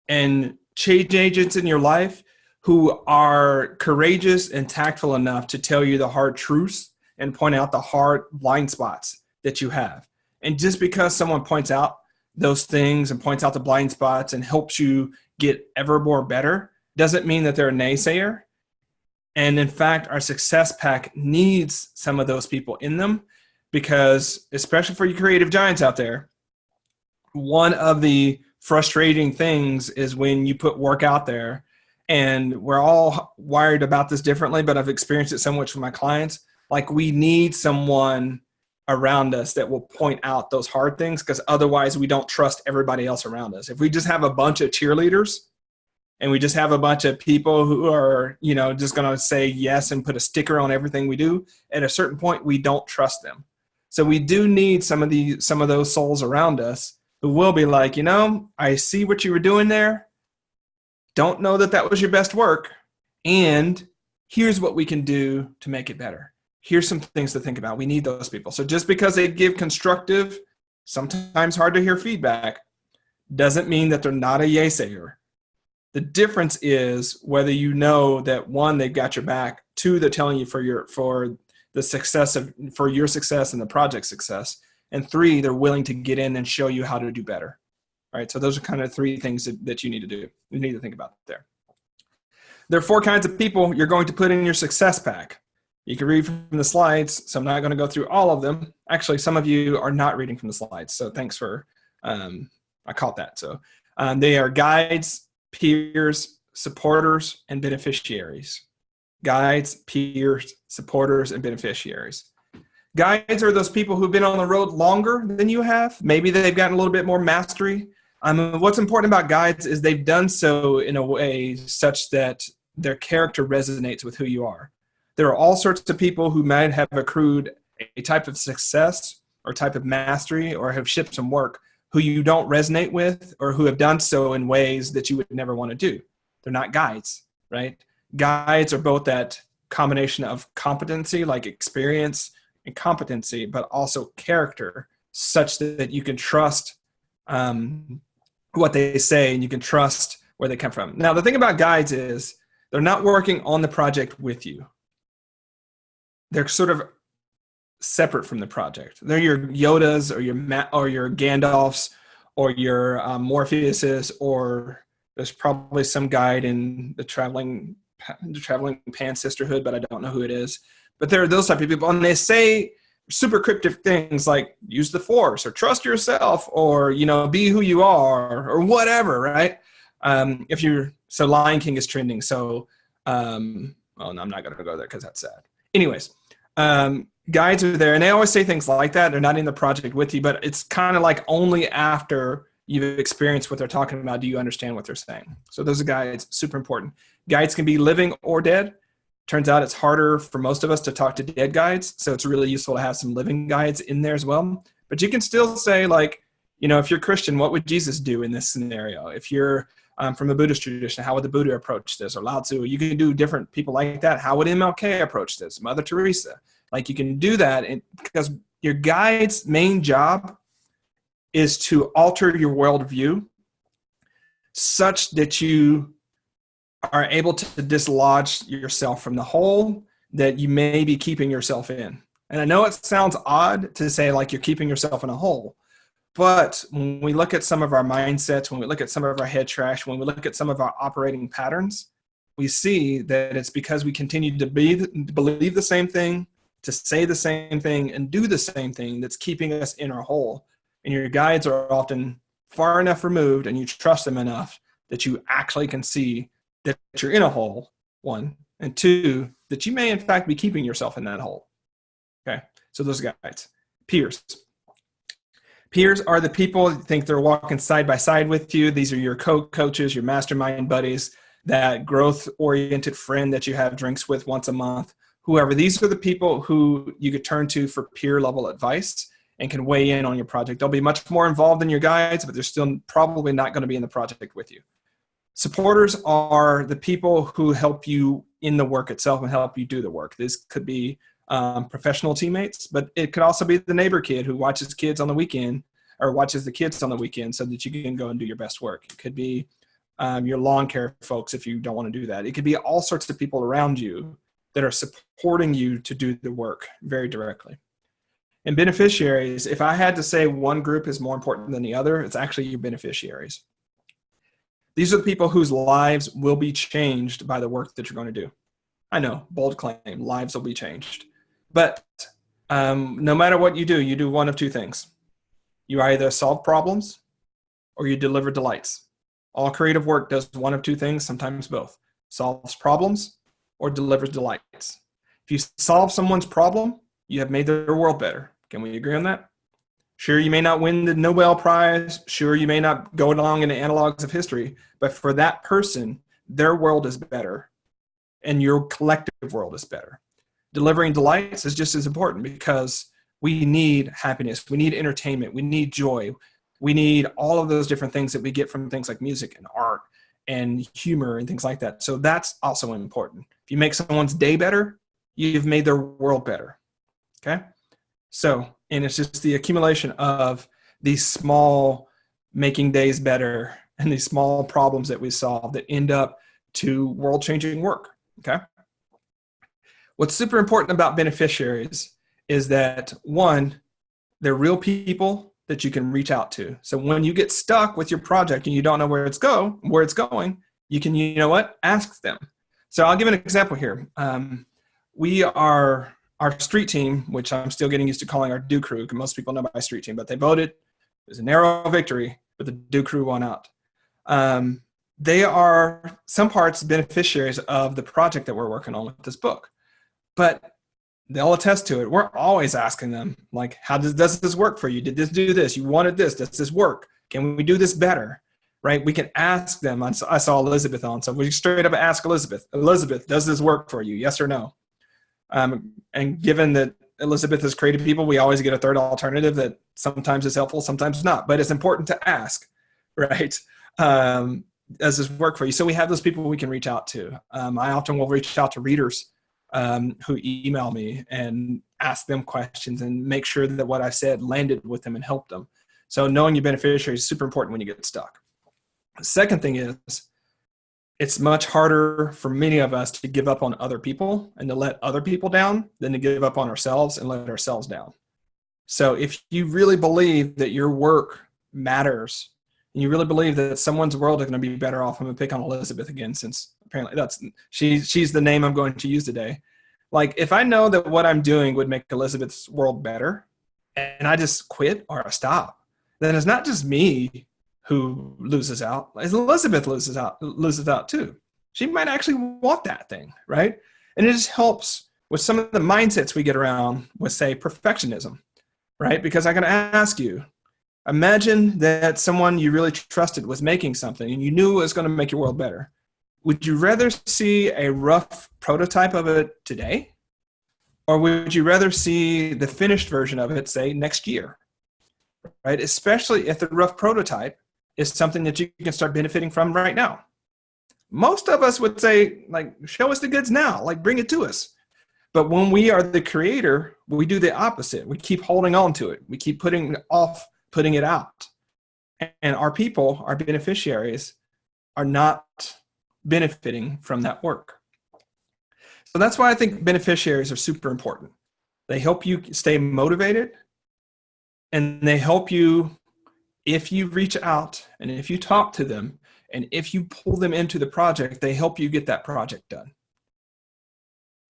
and change agents in your life who are courageous and tactful enough to tell you the hard truths and point out the hard blind spots that you have. And just because someone points out those things and points out the blind spots and helps you get ever more better doesn't mean that they're a naysayer. And in fact, our success pack needs some of those people in them because, especially for you creative giants out there, one of the frustrating things is when you put work out there, and we're all wired about this differently, but I've experienced it so much with my clients. Like, we need someone around us that will point out those hard things because otherwise we don't trust everybody else around us. If we just have a bunch of cheerleaders and we just have a bunch of people who are, just going to say yes and put a sticker on everything we do, at a certain point, we don't trust them. So we do need some of those souls around us who will be like, I see what you were doing there. Don't know that was your best work. And here's what we can do to make it better. Here's some things to think about. We need those people. So just because they give constructive, sometimes hard to hear feedback, doesn't mean that they're not a yay-sayer. The difference is whether you know that, one, they've got your back, two, they're telling you for your success and the project success, and three, they're willing to get in and show you how to do better. All right, so those are kind of three things that you need to do. You need to think about there. There are four kinds of people you're going to put in your success pack. You can read from the slides, so I'm not going to go through all of them. Actually, some of you are not reading from the slides, so thanks for, I caught that. So they are guides, peers, supporters, and beneficiaries. Guides, peers, supporters, and beneficiaries. Guides are those people who've been on the road longer than you have. Maybe they've gotten a little bit more mastery. What's important about guides is they've done so in a way such that their character resonates with who you are. There are all sorts of people who might have accrued a type of success or type of mastery or have shipped some work who you don't resonate with or who have done so in ways that you would never want to do. They're not guides, right? Guides are both that combination of competency, like experience and competency, but also character, such that you can trust what they say and you can trust where they come from. Now, the thing about guides is they're not working on the project with you. They're sort of separate from the project. They're your Yodas or your Gandalfs or your Morpheuses, or there's probably some guide in the traveling pan sisterhood, but I don't know who it is. But there are those type of people, and they say super cryptic things like use the force or trust yourself or, be who you are or whatever, right? So Lion King is trending. So, no, I'm not going to go there because that's sad. Anyways, guides are there, and they always say things like that. They're not in the project with you, but it's kind of like only after you've experienced what they're talking about do you understand what they're saying. So those are guides, super important. Guides can be living or dead. Turns out it's harder for most of us to talk to dead guides, so it's really useful to have some living guides in there as well. But you can still say, like, if you're Christian, what would Jesus do in this scenario? If you're from the Buddhist tradition, how would the Buddha approach this? Or Lao Tzu, you can do different people like that. How would MLK approach this? Mother Teresa. Like, you can do that because your guide's main job is to alter your worldview such that you are able to dislodge yourself from the hole that you may be keeping yourself in. And I know it sounds odd to say like you're keeping yourself in a hole, but when we look at some of our mindsets, when we look at some of our head trash, when we look at some of our operating patterns, we see that it's because we continue to believe the same thing, to say the same thing, and do the same thing that's keeping us in our hole. And your guides are often far enough removed, and you trust them enough that you actually can see that you're in a hole, one, and two, that you may in fact be keeping yourself in that hole. Okay, so those guides. Peers. Peers are the people who think they're walking side by side with you. These are your co-coaches, your mastermind buddies, that growth-oriented friend that you have drinks with once a month. Whoever, these are the people who you could turn to for peer-level advice and can weigh in on your project. They'll be much more involved in your guides, but they're still probably not going to be in the project with you. Supporters are the people who help you in the work itself and help you do the work. This could be professional teammates, but it could also be the neighbor kid who watches kids on the weekend or watches the kids on the weekend so that you can go and do your best work. It could be your lawn care folks if you don't want to do that. It could be all sorts of people around you that are supporting you to do the work very directly. And beneficiaries, if I had to say one group is more important than the other, it's actually your beneficiaries. These are the people whose lives will be changed by the work that you're going to do. I know, bold claim, lives will be changed. But no matter what you do one of two things. You either solve problems or you deliver delights. All creative work does one of two things, sometimes both. Solves problems or delivers delights. If you solve someone's problem, you have made their world better. Can we agree on that? Sure, you may not win the Nobel Prize. Sure, you may not go along in the analogs of history. But for that person, their world is better. And your collective world is better. Delivering delights is just as important because we need happiness. We need entertainment. We need joy. We need all of those different things that we get from things like music and art and humor and things like that. So that's also important. If you make someone's day better, you've made their world better. Okay? So, and it's just the accumulation of these small making days better and these small problems that we solve that end up to world-changing work. Okay? What's super important about beneficiaries is that, one, they're real people that you can reach out to. So when you get stuck with your project and you don't know where it's going, you can, you know what, ask them. So I'll give an example here. Our street team, which I'm still getting used to calling our Do Crew, because most people know my street team, but they voted. It was a narrow victory, but the Do Crew won out. They are some parts beneficiaries of the project that we're working on with this book, but they'll attest to it. We're always asking them, like, how does this work for you? Did this do this? You wanted this. Does this work? Can we do this better? Right? We can ask them. I saw Elizabeth on, so we straight up ask Elizabeth, does this work for you? Yes or no? And given that Elizabeth is creative people, we always get a third alternative that sometimes is helpful, sometimes not. But it's important to ask, right? Does this work for you? So we have those people we can reach out to. I often will reach out to readers who email me and ask them questions and make sure that what I said landed with them and helped them. So knowing your beneficiary is super important when you get stuck. The second thing is, it's much harder for many of us to give up on other people and to let other people down than to give up on ourselves and let ourselves down. So if you really believe that your work matters, and you really believe that someone's world is going to be better off, I'm going to pick on Elizabeth again, since apparently she's the name I'm going to use today. Like, if I know that what I'm doing would make Elizabeth's world better, and I just quit or I stop, then it's not just me who loses out. Elizabeth loses out too. She might actually want that thing, right? And it just helps with some of the mindsets we get around with, say, perfectionism, right? Because I'm going to ask you, imagine that someone you really trusted was making something and you knew it was going to make your world better. Would you rather see a rough prototype of it today? Or would you rather see the finished version of it, say, next year? Right? Especially if the rough prototype is something that you can start benefiting from right now. Most of us would say, like, show us the goods now, like, bring it to us. But when we are the creator, we do the opposite. We keep holding on to it. We keep putting it out. And our people, our beneficiaries, are not benefiting from that work. So that's why I think beneficiaries are super important. They help you stay motivated, and they help you if you reach out and if you talk to them and if you pull them into the project, they help you get that project done.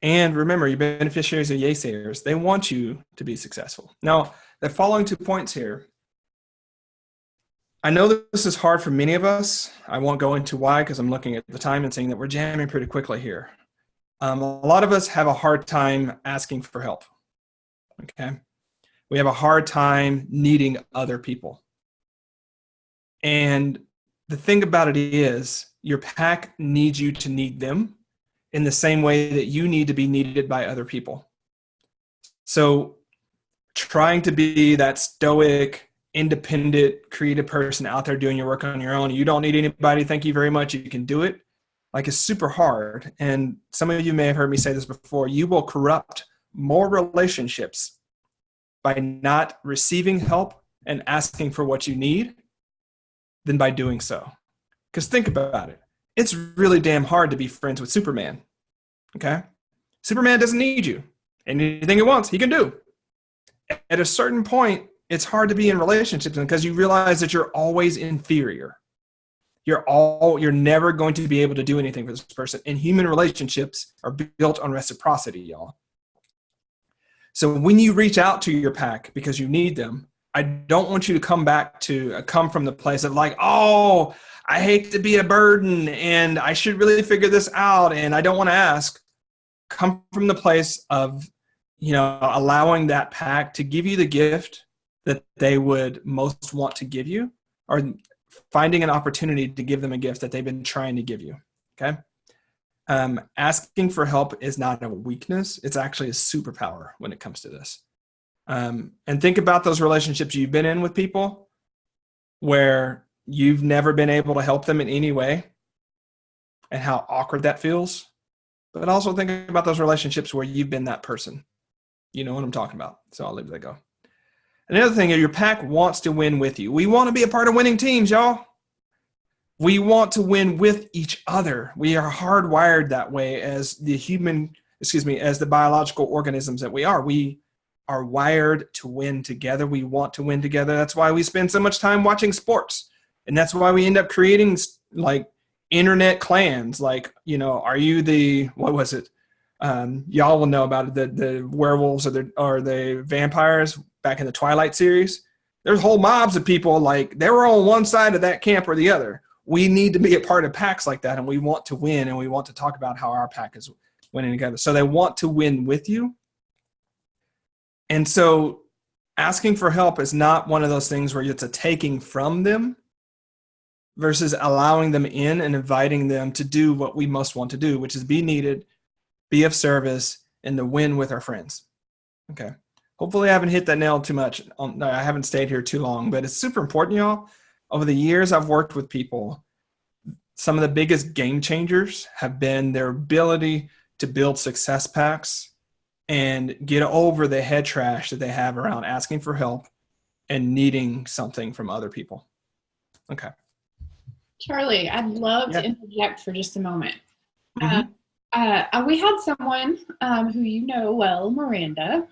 And remember, your beneficiaries are yay-sayers. They want you to be successful. Now, the following 2 points here, I know that this is hard for many of us. I won't go into why because I'm looking at the time and seeing that we're jamming pretty quickly here. A lot of us have a hard time asking for help, okay? We have a hard time needing other people. And the thing about it is your pack needs you to need them in the same way that you need to be needed by other people. So trying to be that stoic, independent, creative person out there doing your work on your own, you don't need anybody, thank you very much, you can do it, like it's super hard. And some of you may have heard me say this before, you will corrupt more relationships by not receiving help and asking for what you need than by doing so. Because think about it. It's really damn hard to be friends with Superman, okay? Superman doesn't need you. Anything he wants, he can do. At a certain point, it's hard to be in relationships because you realize that you're always inferior. You're never going to be able to do anything for this person. And human relationships are built on reciprocity, y'all. So when you reach out to your pack because you need them, I don't want you to come from the place of like, oh, I hate to be a burden and I should really figure this out and I don't want to ask. Come from the place of, allowing that pack to give you the gift that they would most want to give you, or finding an opportunity to give them a gift that they've been trying to give you, okay? Asking for help is not a weakness. It's actually a superpower when it comes to this. And think about those relationships you've been in with people where you've never been able to help them in any way and how awkward that feels. But also think about those relationships where you've been that person. You know what I'm talking about. So I'll leave that go. Another thing is your pack wants to win with you. We want to be a part of winning teams, y'all. We want to win with each other. We are hardwired that way as the biological organisms that we are. We are wired to win together. We want to win together. That's why we spend so much time watching sports. And that's why we end up creating like internet clans. Like, are you what was it? Y'all will know about it. The werewolves or the vampires back in the Twilight series. There's whole mobs of people like they were on one side of that camp or the other. We need to be a part of packs like that, and we want to win, and we want to talk about how our pack is winning together. So they want to win with you. And so asking for help is not one of those things where it's a taking from them versus allowing them in and inviting them to do what we most want to do, which is be needed, be of service, and to win with our friends. Okay. Hopefully I haven't hit that nail too much. I haven't stayed here too long, but it's super important, y'all. Over the years I've worked with people, some of the biggest game changers have been their ability to build success packs and get over the head trash that they have around asking for help and needing something from other people. Okay. Charlie, I'd love to interject for just a moment. Mm-hmm. We had someone who you know well, Miranda,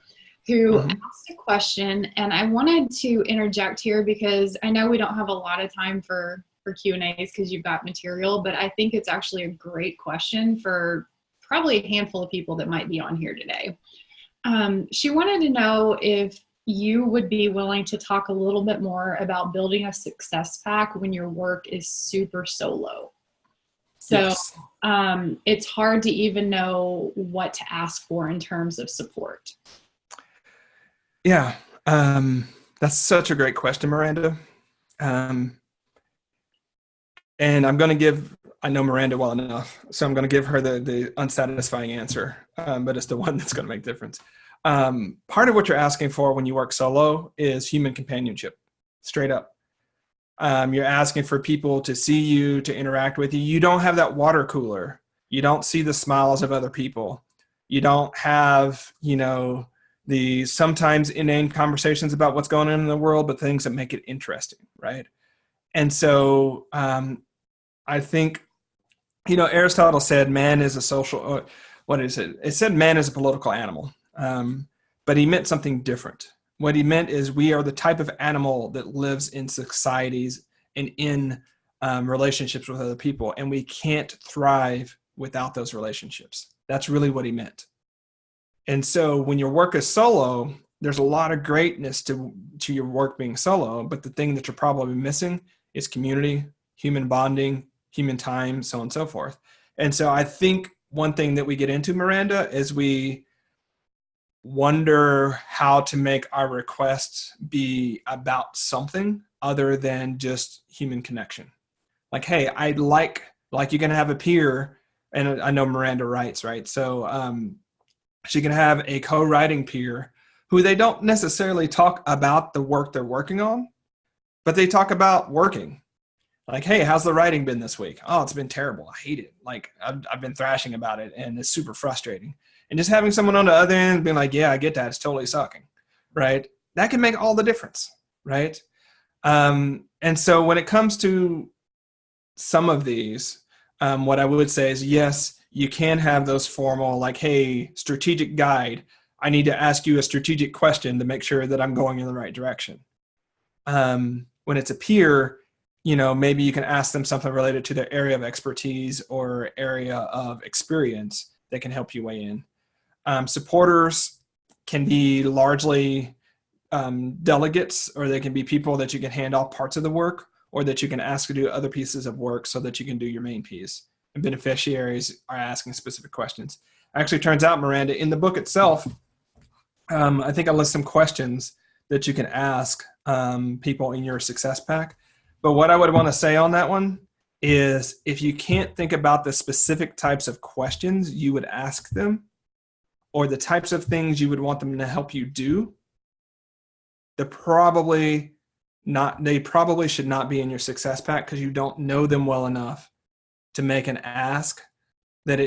who asked a question, and I wanted to interject here because I know we don't have a lot of time for Q&As because you've got material, but I think it's actually a great question for probably a handful of people that might be on here today. She wanted to know if you would be willing to talk a little bit more about building a success pack when your work is super solo. So yes. It's hard to even know what to ask for in terms of support. Yeah, that's such a great question, Miranda. And I'm going to I know Miranda well enough, so I'm going to give her the unsatisfying answer, but it's the one that's going to make a difference. Part of what you're asking for when you work solo is human companionship, straight up. You're asking for people to see you, to interact with you. You don't have that water cooler. You don't see the smiles of other people. You don't have, the sometimes inane conversations about what's going on in the world, but things that make it interesting, right? And so I think, Aristotle said man is a social, what is it? It said man is a political animal, but he meant something different. What he meant is we are the type of animal that lives in societies and in relationships with other people, and we can't thrive without those relationships. That's really what he meant. And so when your work is solo, there's a lot of greatness to your work being solo, but the thing that you're probably missing is community, human bonding, human time, so on and so forth. And so I think one thing that we get into, Miranda, is we wonder how to make our requests be about something other than just human connection. Like, hey, I'd like you can have a peer, and I know Miranda writes, right? So she can have a co-writing peer who they don't necessarily talk about the work they're working on, but they talk about working. Like, hey, how's the writing been this week? Oh, it's been terrible. I hate it. Like, I've been thrashing about it, and it's super frustrating. And just having someone on the other end being like, yeah, I get that. It's totally sucking, right? That can make all the difference, right? And so when it comes to some of these, what I would say is, yes, you can have those formal, like, hey, strategic guide. I need to ask you a strategic question to make sure that I'm going in the right direction. When it's a peer, maybe you can ask them something related to their area of expertise or area of experience that can help you weigh in. Supporters can be largely delegates, or they can be people that you can hand off parts of the work, or that you can ask to do other pieces of work so that you can do your main piece. And beneficiaries are asking specific questions. Actually, it turns out, Miranda, in the book itself, I think I list some questions that you can ask people in your success pack. But what I would want to say on that one is, if you can't think about the specific types of questions you would ask them, or the types of things you would want them to help you do, they probably should not be in your success pack, because you don't know them well enough to make an ask that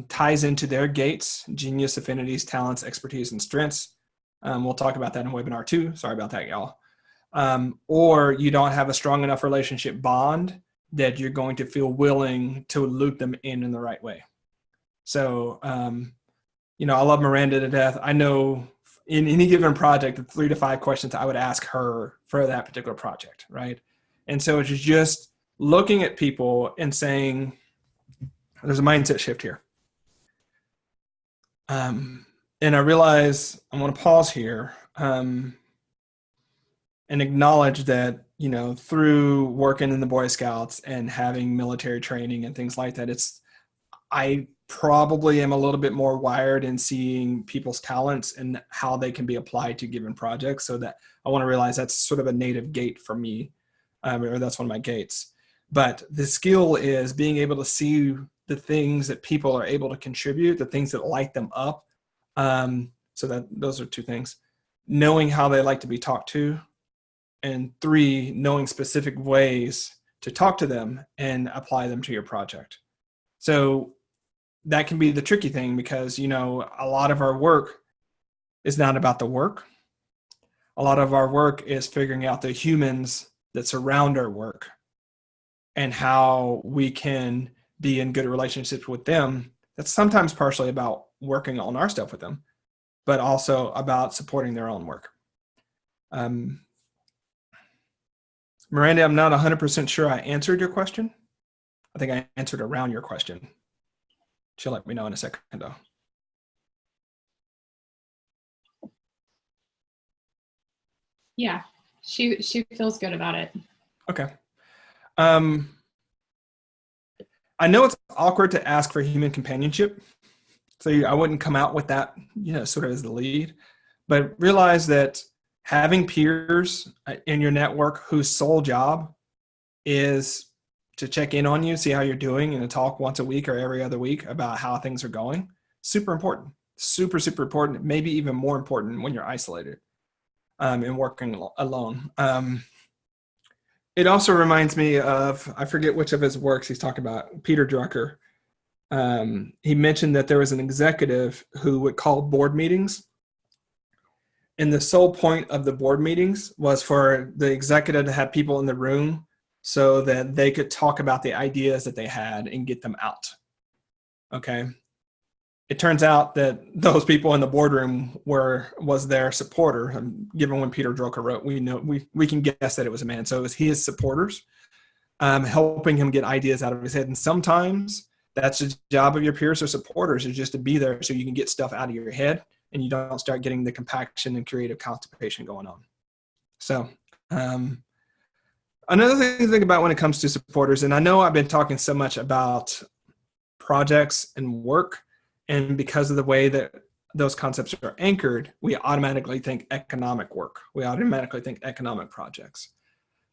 ties into their gates, genius, affinities, talents, expertise, and strengths. We'll talk about that in webinar 2. Sorry about that, y'all. Or you don't have a strong enough relationship bond that you're going to feel willing to loop them in the right way. So, I love Miranda to death. I know in any given project, the 3 to 5 questions I would ask her for that particular project, right? And so it's just looking at people and saying, there's a mindset shift here. And I realize I want to pause here and acknowledge that, through working in the Boy Scouts and having military training and things like that, I probably am a little bit more wired in seeing people's talents and how they can be applied to given projects. So that I want to realize that's sort of a native gate for me, or that's one of my gates. But the skill is being able to see the things that people are able to contribute, the things that light them up. So that those are 2 things. Knowing how they like to be talked to, and 3, knowing specific ways to talk to them and apply them to your project. So that can be the tricky thing, because, a lot of our work is not about the work. A lot of our work is figuring out the humans that surround our work and how we can be in good relationships with them. That's sometimes partially about working on our stuff with them, but also about supporting their own work. Miranda, I'm not 100% sure I answered your question. I think I answered around your question. She'll let me know in a second, though. Yeah, she feels good about it. Okay. I know it's awkward to ask for human companionship, so I wouldn't come out with that, sort of as the lead, but realize that having peers in your network whose sole job is to check in on you, see how you're doing, and to talk once a week or every other week about how things are going, super important. Super, super important. Maybe even more important when you're isolated and working alone. It also reminds me of, I forget which of his works he's talking about, Peter Drucker. He mentioned that there was an executive who would call board meetings. And the sole point of the board meetings was for the executive to have people in the room so that they could talk about the ideas that they had and get them out. Okay. It turns out that those people in the boardroom was their supporter. Given when Peter Drucker wrote, we can guess that it was a man. So it was his supporters helping him get ideas out of his head. And sometimes that's the job of your peers or supporters, is just to be there so you can get stuff out of your head and you don't start getting the compaction and creative constipation going on. So another thing to think about when it comes to supporters, and I know I've been talking so much about projects and work, and because of the way that those concepts are anchored, we automatically think economic work. We automatically think economic projects.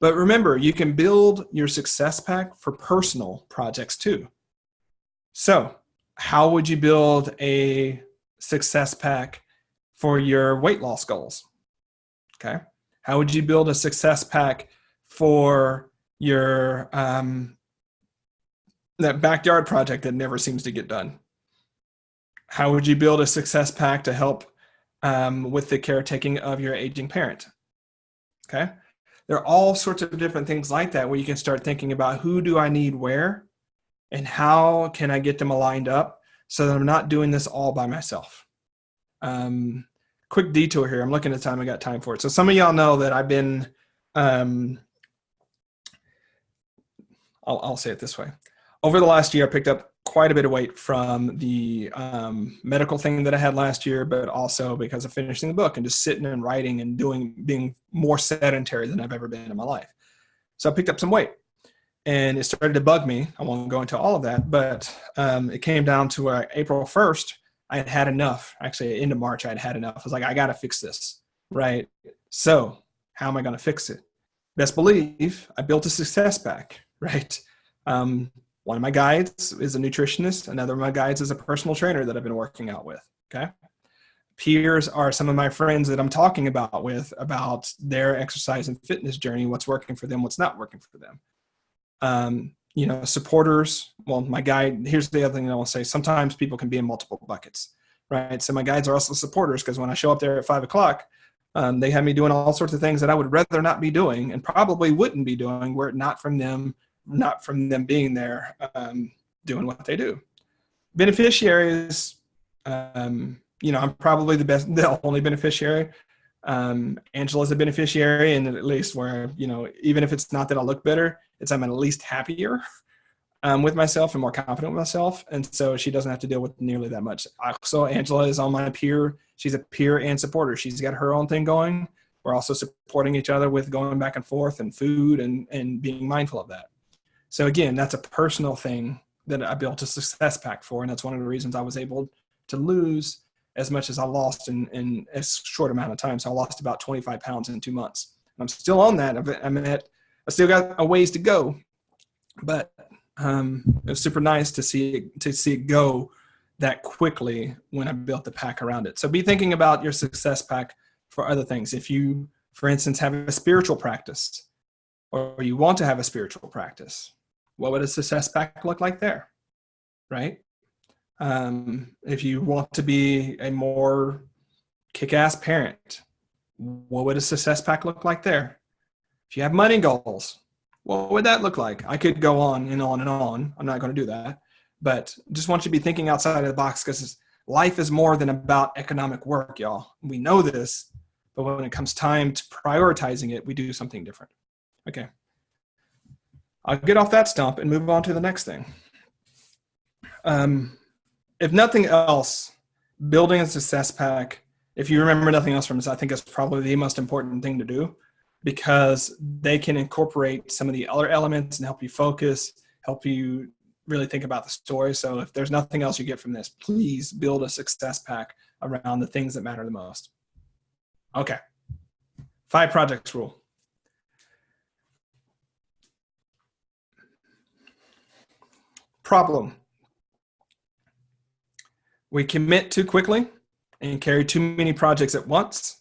But remember, you can build your success pack for personal projects too. So how would you build a success pack for your weight loss goals? Okay. How would you build a success pack for your that backyard project that never seems to get done? How would you build a success pack to help with the caretaking of your aging parent? Okay. There are all sorts of different things like that where you can start thinking about who do I need where and how can I get them aligned up so that I'm not doing this all by myself. Quick detour here. I'm looking at time. I got time for it. So some of y'all know that I've been, I'll say it this way. Over the last year, I picked up quite a bit of weight from the medical thing that I had last year, but also because of finishing the book and just sitting and writing and being more sedentary than I've ever been in my life. So I picked up some weight and it started to bug me. I won't go into all of that, but it came down to where April 1st, I had had enough. Actually, into March, I had had enough. I was like, I got to fix this, right? So how am I going to fix it? Best believe I built a success pack, right? One of my guides is a nutritionist. Another of my guides is a personal trainer that I've been working out with. Okay. Peers are some of my friends that I'm talking about their exercise and fitness journey, what's working for them, what's not working for them. Supporters. Well, my guide, here's the other thing I want to say. Sometimes people can be in multiple buckets, right? So my guides are also supporters because when I show up there at 5 o'clock, they have me doing all sorts of things that I would rather not be doing and probably wouldn't be doing were it not from them being there, doing what they do. Beneficiaries, I'm probably the only beneficiary. Angela's a beneficiary, and at least where, even if it's not that I look better, I'm at least happier with myself and more confident with myself. And so she doesn't have to deal with nearly that much. So Angela is on my peer. She's a peer and supporter. She's got her own thing going. We're also supporting each other with going back and forth and food and being mindful of that. So again, that's a personal thing that I built a success pack for. And that's one of the reasons I was able to lose as much as I lost in a short amount of time. So I lost about 25 pounds in 2 months. I'm still on that. I still got a ways to go, but it was super nice to see it go that quickly when I built the pack around it. So be thinking about your success pack for other things. If you, for instance, have a spiritual practice or you want to have a spiritual practice, what would a success pack look like there, right? If you want to be a more kick-ass parent, what would a success pack look like there? If you have money goals, what would that look like? I could go on and on and on. I'm not going to do that, but just want you to be thinking outside of the box because life is more than about economic work, y'all. We know this, but when it comes time to prioritizing it, we do something different. Okay. I'll get off that stump and move on to the next thing. If nothing else, building a success pack, if you remember nothing else from this, I think it's probably the most important thing to do because they can incorporate some of the other elements and help you focus, help you really think about the story. So if there's nothing else you get from this, please build a success pack around the things that matter the most. Okay. 5 projects rule. Problem. We commit too quickly and carry too many projects at once.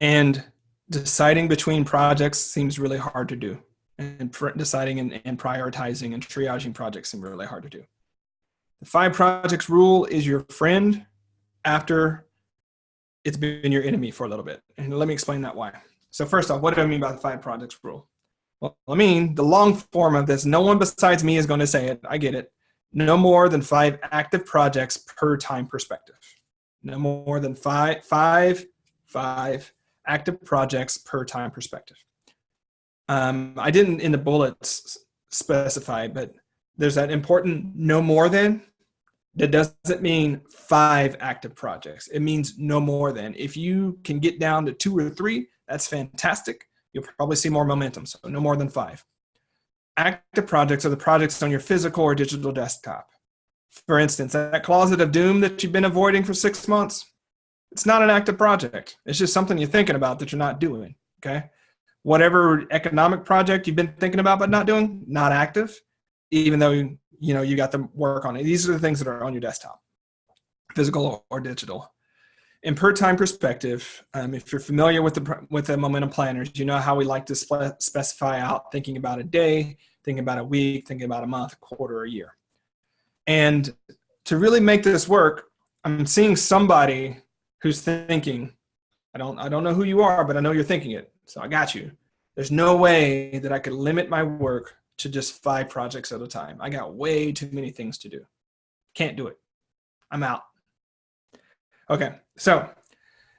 And deciding between projects seems really hard to do. And deciding and prioritizing and triaging projects seem really hard to do. The 5 projects rule is your friend after it's been your enemy for a little bit. And let me explain that why. So first off, what do I mean by the 5 projects rule? Well, I mean, the long form of this, no one besides me is going to say it. I get it. No more than 5 active projects per time perspective. No more than five active projects per time perspective. I didn't in the bullets specify, but there's that important no more than. That doesn't mean 5 active projects. It means no more than. If you can get down to 2 or 3, that's fantastic. You'll probably see more momentum, so no more than 5. Active projects are the projects on your physical or digital desktop. For instance, that closet of doom that you've been avoiding for 6 months, it's not an active project. It's just something you're thinking about that you're not doing, okay? Whatever economic project you've been thinking about but not doing, not active, even though you got to work on it. These are the things that are on your desktop, physical or digital. In per time perspective, if you're familiar with the momentum planners, you know how we like to specify out thinking about a day, thinking about a week, thinking about a month, a quarter, a year. And to really make this work, I'm seeing somebody who's thinking, I don't know who you are, but I know you're thinking it. So I got you. There's no way that I could limit my work to just 5 projects at a time. I got way too many things to do. Can't do it. I'm out. Okay, so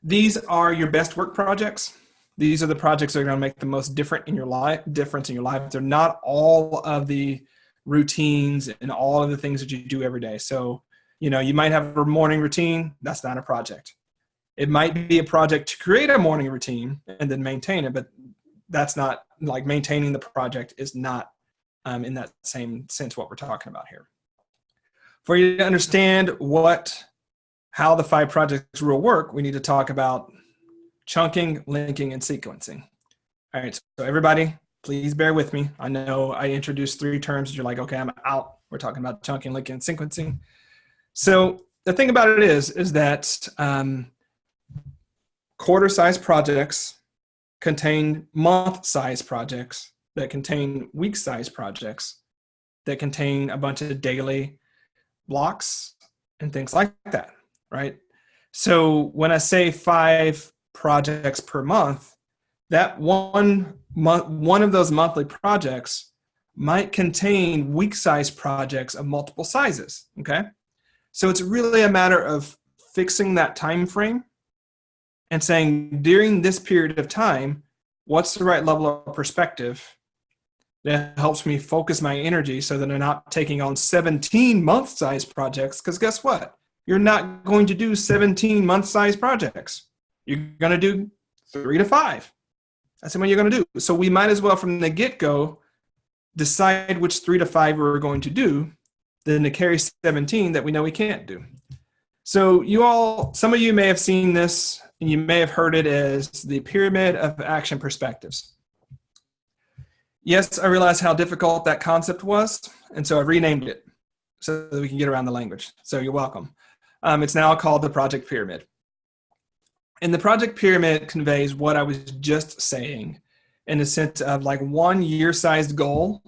these are your best work projects. These are the projects that are going to make the most difference in your life. They're not all of the routines and all of the things that you do every day. So, you might have a morning routine. That's not a project. It might be a project to create a morning routine and then maintain it, but that's not like maintaining the project is not in that same sense what we're talking about here. For you to understand how the 5 projects rule work, we need to talk about chunking, linking, and sequencing. All right, so everybody, please bear with me. I know I introduced 3 terms. You're like, okay, I'm out. We're talking about chunking, linking, and sequencing. So the thing about it is that quarter-sized projects contain month-sized projects that contain week-sized projects that contain a bunch of daily blocks and things like that, right? So when I say 5 projects per month, that one of those monthly projects might contain week-sized projects of multiple sizes, okay? So it's really a matter of fixing that time frame and saying during this period of time, what's the right level of perspective that helps me focus my energy so that I'm not taking on 17 month-sized projects, because guess what? You're not going to do 17 month-sized projects. You're going to do 3 to 5. That's what you're going to do. So we might as well from the get-go decide which 3 to 5 we're going to do than to carry 17 that we know we can't do. So some of you may have seen this, and you may have heard it as the pyramid of action perspectives. Yes, I realize how difficult that concept was, and so I've renamed it so that we can get around the language. So you're welcome. It's now called the project pyramid. And the project pyramid conveys what I was just saying in the sense of like one year-sized goal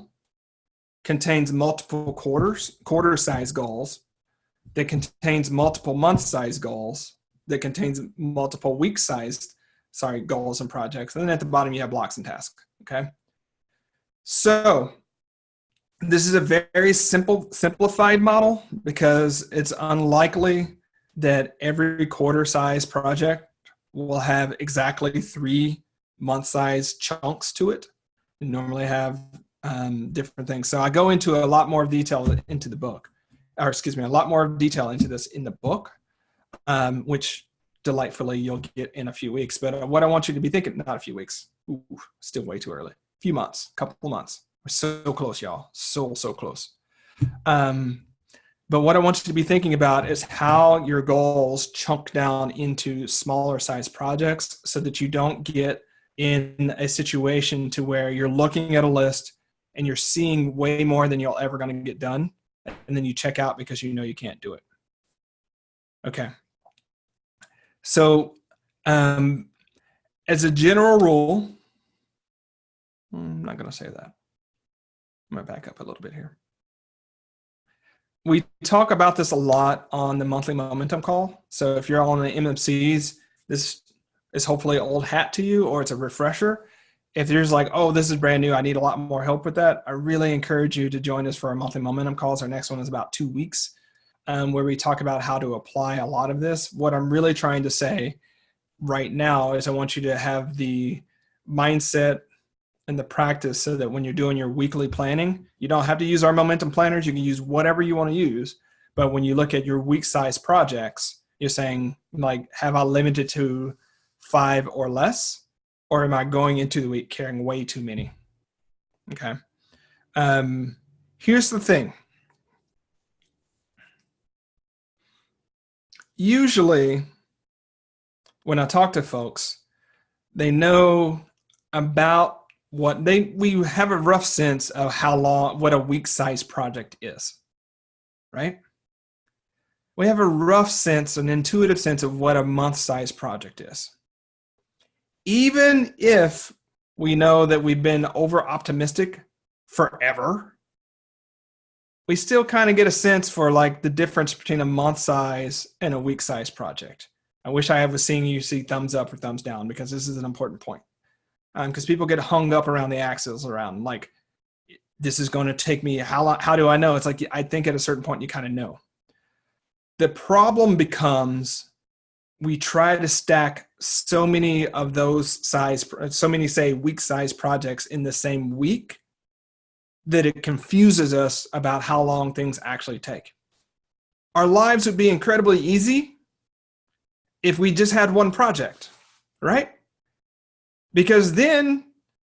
contains multiple quarter-sized goals that contains multiple month-sized goals that contains multiple week-sized goals and projects. And then at the bottom, you have blocks and tasks, okay? So this is a very simplified model because it's unlikely that every quarter-sized project will have exactly 3 month-sized chunks to it. You normally have different things. So I go into a lot more detail into the book, a lot more detail into this in the book, which delightfully you'll get in a few weeks. But what I want you to be thinking, not a few weeks, still way too early, a few months, couple months. We're so close, y'all, so close. But what I want you to be thinking about is how your goals chunk down into smaller size projects so that you don't get in a situation to where you're looking at a list and you're seeing way more than you're ever going to get done. And then you check out because you know you can't do it. Okay. So as a general rule, I'm not going to say that. I'm going to back up a little bit here. We talk about this a lot on the monthly momentum call. So if you're on the MMCs, this is hopefully old hat to you or it's a refresher. if there's like, oh, this is brand new, I need a lot more help with that, I really encourage you to join us for our monthly momentum calls. Our next one is about 2 weeks, where we talk about how to apply a lot of this. What I'm really trying to say right now is I want you to have the mindset and the practice so that when you're doing your weekly planning, you don't have to use our momentum planners. You can use whatever you want to use. But when you look at your week size projects, you're saying, like, have I limited to 5 or less? Or am I going into the week carrying way too many? Okay. Here's the thing. Usually, when I talk to folks, they know about we have a rough sense of what a week size project is, right? We have a rough sense, an intuitive sense of what a month size project is. Even if we know that we've been over optimistic forever, we still kind of get a sense for like the difference between a month size and a week size project. I wish I was seeing you see thumbs up or thumbs down, because this is an important point. Because people get hung up around the axles around like, this is going to take me, how do I know? It's like, I think at a certain point you kind of know. The problem becomes we try to stack so many of those say week size projects in the same week that it confuses us about how long things actually take. Our lives would be incredibly easy if we just had one project, right? Because then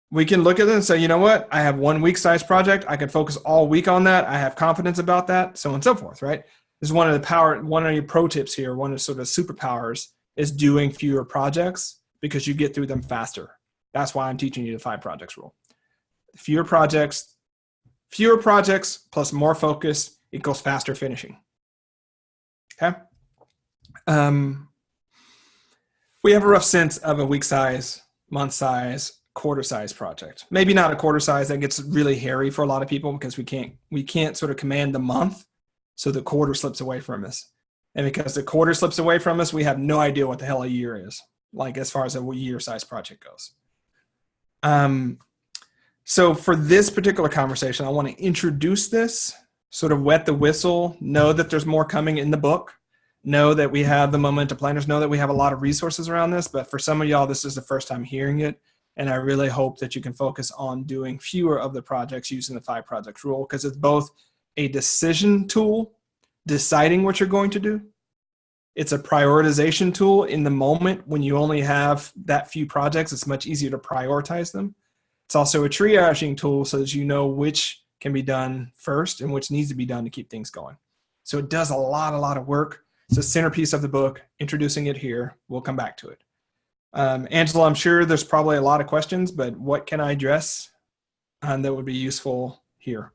we can look at it and say, you know what? I have 1 week size project. I can focus all week on that. I have confidence about that, so on and so forth, right? This is one of your pro tips here. One of sort of superpowers is doing fewer projects, because you get through them faster. That's why I'm teaching you the 5 projects rule. Fewer projects plus more focus equals faster finishing. Okay. We have a rough sense of a week size, month size, quarter size project. Maybe not a quarter size. That gets really hairy for a lot of people, because we can't sort of command the month, so the quarter slips away from us. And because the quarter slips away from us, we have no idea what the hell a year is, like as far as a year size project goes. So for this particular conversation, I want to introduce this, sort of wet the whistle, know that there's more coming in the book, know that we have the momentum planners, know that we have a lot of resources around this. But for some of y'all, this is the first time hearing it. And I really hope that you can focus on doing fewer of the projects using the 5 projects rule, because it's both a decision tool, deciding what you're going to do. It's a prioritization tool in the moment when you only have that few projects. It's much easier to prioritize them. It's also a triaging tool, so that you know which can be done first and which needs to be done to keep things going. So it does a lot of work. It's a centerpiece of the book, introducing it here. We'll come back to it. Angela, I'm sure there's probably a lot of questions, but what can I address that would be useful here?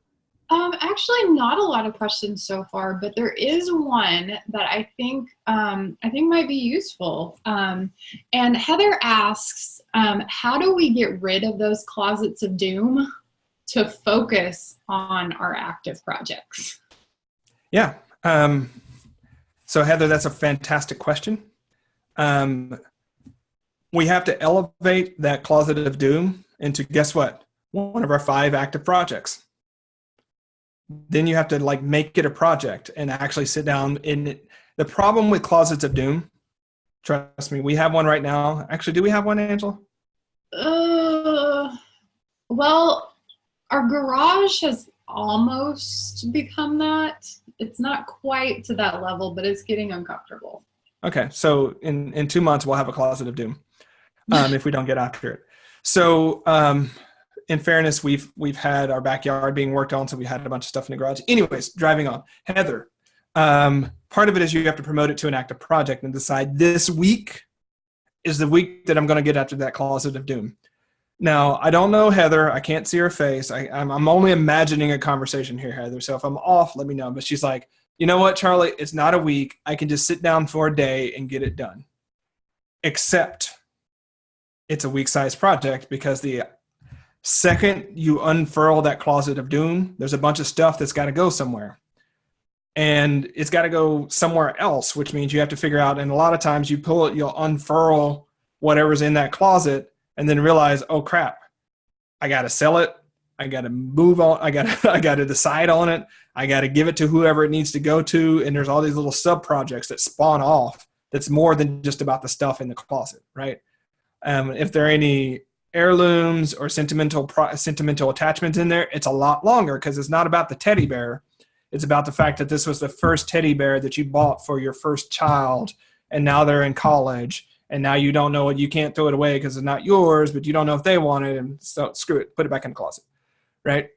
Actually, not a lot of questions so far, but there is one that I think might be useful. And Heather asks, how do we get rid of those closets of doom to focus on our active projects? Yeah. So Heather, that's a fantastic question. We have to elevate that closet of doom into, guess what? One of our 5 active projects. Then you have to like make it a project and actually sit down in it. The problem with closets of doom, trust me, we have one right now. Actually, do we have one, Angela? Well, our garage has almost become that. It's not quite to that level, but it's getting uncomfortable. Okay, so in 2 months, we'll have a closet of doom if we don't get after it. So in fairness, we've had our backyard being worked on, so we had a bunch of stuff in the garage. Anyways, driving on. Heather, part of it is you have to promote it to an active project and decide this week is the week that I'm going to get after that closet of doom. Now, I don't know Heather. I can't see her face. I'm only imagining a conversation here, Heather. So if I'm off, let me know. But she's like, you know what, Charlie? It's not a week. I can just sit down for a day and get it done. Except it's a week-sized project, because the second you unfurl that closet of doom, there's a bunch of stuff that's got to go somewhere. And it's got to go somewhere else, which means you have to figure out, and a lot of times you pull it, you'll unfurl whatever's in that closet and then realize, oh crap, I got to sell it. I got to move on. I got to decide on it. I got to give it to whoever it needs to go to. And there's all these little sub projects that spawn off. That's more than just about the stuff in the closet, right? If there are any heirlooms or sentimental attachments in there, it's a lot longer because it's not about the teddy bear. It's about the fact that this was the first teddy bear that you bought for your first child, and now they're in college, and now you don't know it. You can't throw it away because it's not yours, but you don't know if they want it, and so screw it, put it back in the closet, right?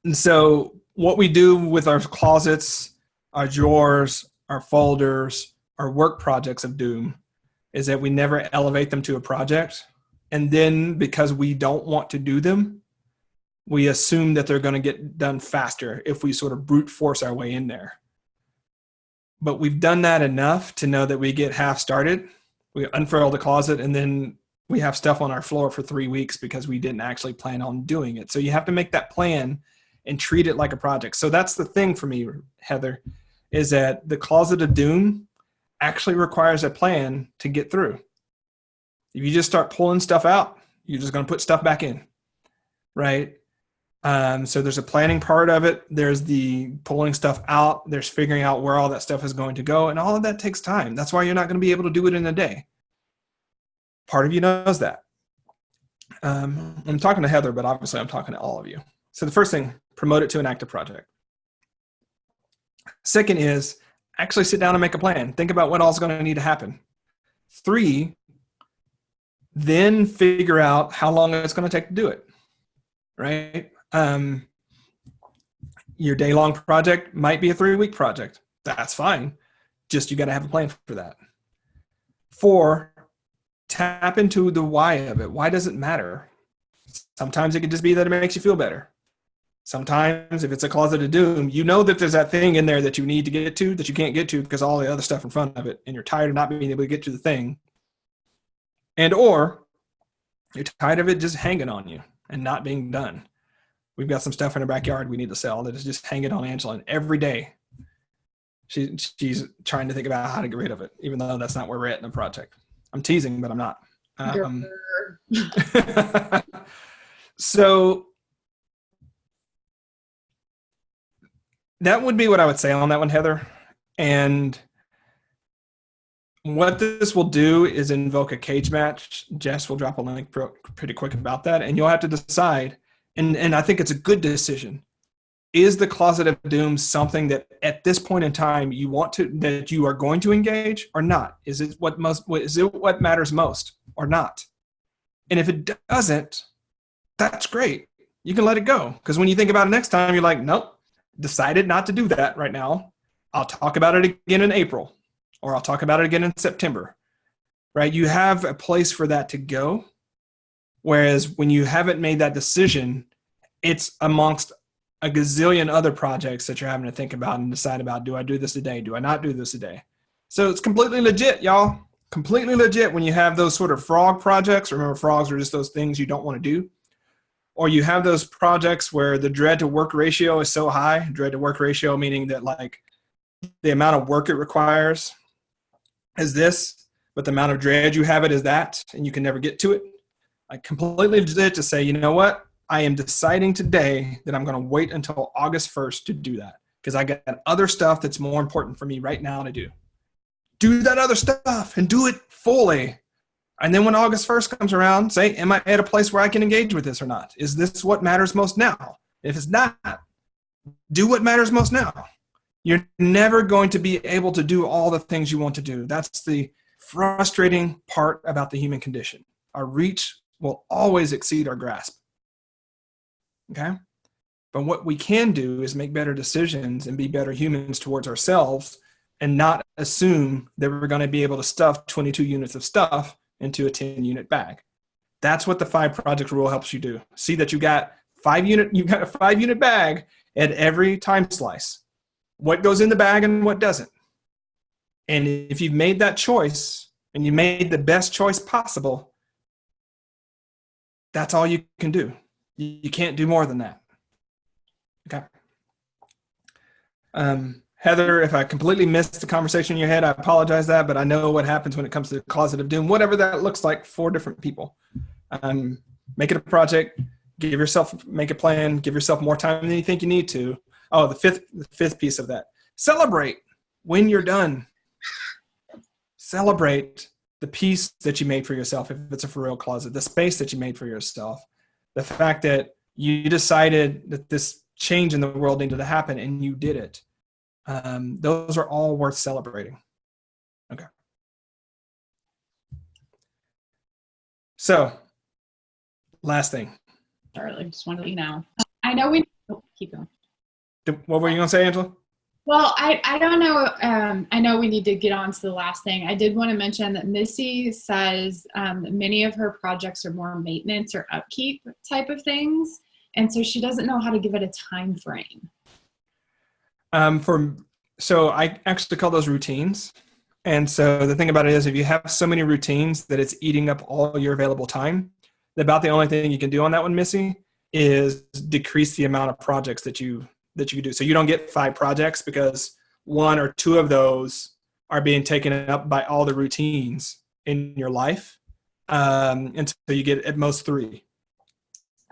And so what we do with our closets, our drawers, our folders, our work projects of doom is that we never elevate them to a project. And then because we don't want to do them, we assume that they're going to get done faster if we sort of brute force our way in there. But we've done that enough to know that we get half started. We unfurl the closet and then we have stuff on our floor for 3 weeks because we didn't actually plan on doing it. So you have to make that plan and treat it like a project. So that's the thing for me, Heather, is that the closet of doom actually requires a plan to get through. If you just start pulling stuff out, you're just going to put stuff back in, right? So there's a planning part of it. There's the pulling stuff out. There's figuring out where all that stuff is going to go. And all of that takes time. That's why you're not going to be able to do it in a day. Part of you knows that. I'm talking to Heather, but obviously I'm talking to all of you. So the first thing, promote it to an active project. Second is actually sit down and make a plan. Think about what all is going to need to happen. 3, then figure out how long it's going to take to do it, right? Your day-long project might be a 3-week project. That's fine. Just you got to have a plan for that. 4, tap into the why of it. Why does it matter? Sometimes it could just be that it makes you feel better. Sometimes if it's a closet of doom, you know that there's that thing in there that you need to get to that you can't get to because all the other stuff in front of it, and you're tired of not being able to get to the thing. And or you're tired of it just hanging on you and not being done. We've got some stuff in our backyard we need to sell that is just hanging on Angela, and every day she's trying to think about how to get rid of it, even though that's not where we're at in the project. I'm teasing, but I'm not. So that would be what I would say on that one, Heather. And what this will do is invoke a cage match. Jess will drop a link pretty quick about that. And you'll have to decide, and I think it's a good decision. Is the closet of doom something that at this point in time you want to, that you are going to engage or not? Is it what matters most or not? And if it doesn't, that's great. You can let it go. Because when you think about it next time, you're like, nope, decided not to do that right now. I'll talk about it again in April, or I'll talk about it again in September, right? You have a place for that to go. Whereas when you haven't made that decision, it's amongst a gazillion other projects that you're having to think about and decide about. Do I do this today? Do I not do this today? So it's completely legit, y'all. Completely legit when you have those sort of frog projects. Remember, frogs are just those things you don't want to do. Or you have those projects where the dread to work ratio is so high. Dread to work ratio meaning that like the amount of work it requires is this, but the amount of dread you have it is that, and you can never get to it. Like completely legit to say, you know what? I am deciding today that I'm going to wait until August 1st to do that because I got other stuff that's more important for me right now to do. Do that other stuff and do it fully. And then when August 1st comes around, say, am I at a place where I can engage with this or not? Is this what matters most now? If it's not, do what matters most now. You're never going to be able to do all the things you want to do. That's the frustrating part about the human condition. Our reach will always exceed our grasp. Okay? But what we can do is make better decisions and be better humans towards ourselves and not assume that we're going to be able to stuff 22 units of stuff into a 10-unit bag. That's what the 5 project rule helps you do. See that you got a 5-unit bag at every time slice. What goes in the bag and what doesn't. And if you've made that choice and you made the best choice possible, that's all you can do. You can't do more than that. Okay. Heather, if I completely missed the conversation in your head, I apologize that, but I know what happens when it comes to the closet of doom, whatever that looks like for different people. Make it a project, make a plan, give yourself more time than you think you need to. Oh, the fifth piece of that. Celebrate when you're done. Celebrate the piece that you made for yourself, if it's a for real closet, the space that you made for yourself, the fact that you decided that this change in the world needed to happen and you did it. Those are all worth celebrating. Okay. So, last thing. Charlie, just want to let you know. I know we keep going. What were you going to say, Angela? Well, I don't know. I know we need to get on to the last thing. I did want to mention that Missy says many of her projects are more maintenance or upkeep type of things. And so she doesn't know how to give it a time frame. So I actually call those routines. And so the thing about it is, if you have so many routines that it's eating up all your available time, about the only thing you can do on that one, Missy, is decrease the amount of projects that you do. So you don't get 5 projects because 1 or 2 of those are being taken up by all the routines in your life. And so you get at most 3.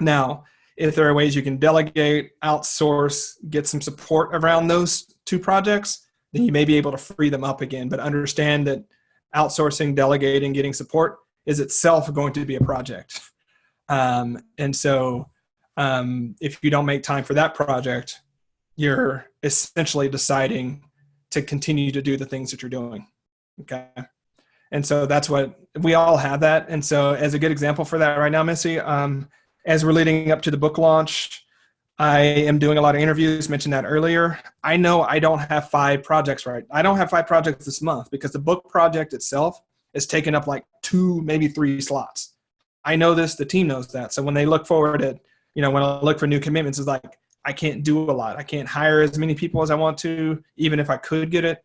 Now, if there are ways you can delegate, outsource, get some support around those 2 projects, then you may be able to free them up again. But understand that outsourcing, delegating, getting support is itself going to be a project. And so if you don't make time for that project, you're essentially deciding to continue to do the things that you're doing. Okay. And so that's what we all have that. And so as a good example for that right now, Missy, as we're leading up to the book launch, I am doing a lot of interviews, mentioned that earlier. I know I don't have 5 projects, right? I don't have 5 projects this month because the book project itself is taking up like 2, maybe 3 slots. I know this, the team knows that. So when they look forward at, when I look for new commitments, it's like, I can't do a lot. I can't hire as many people as I want to, even if I could get it.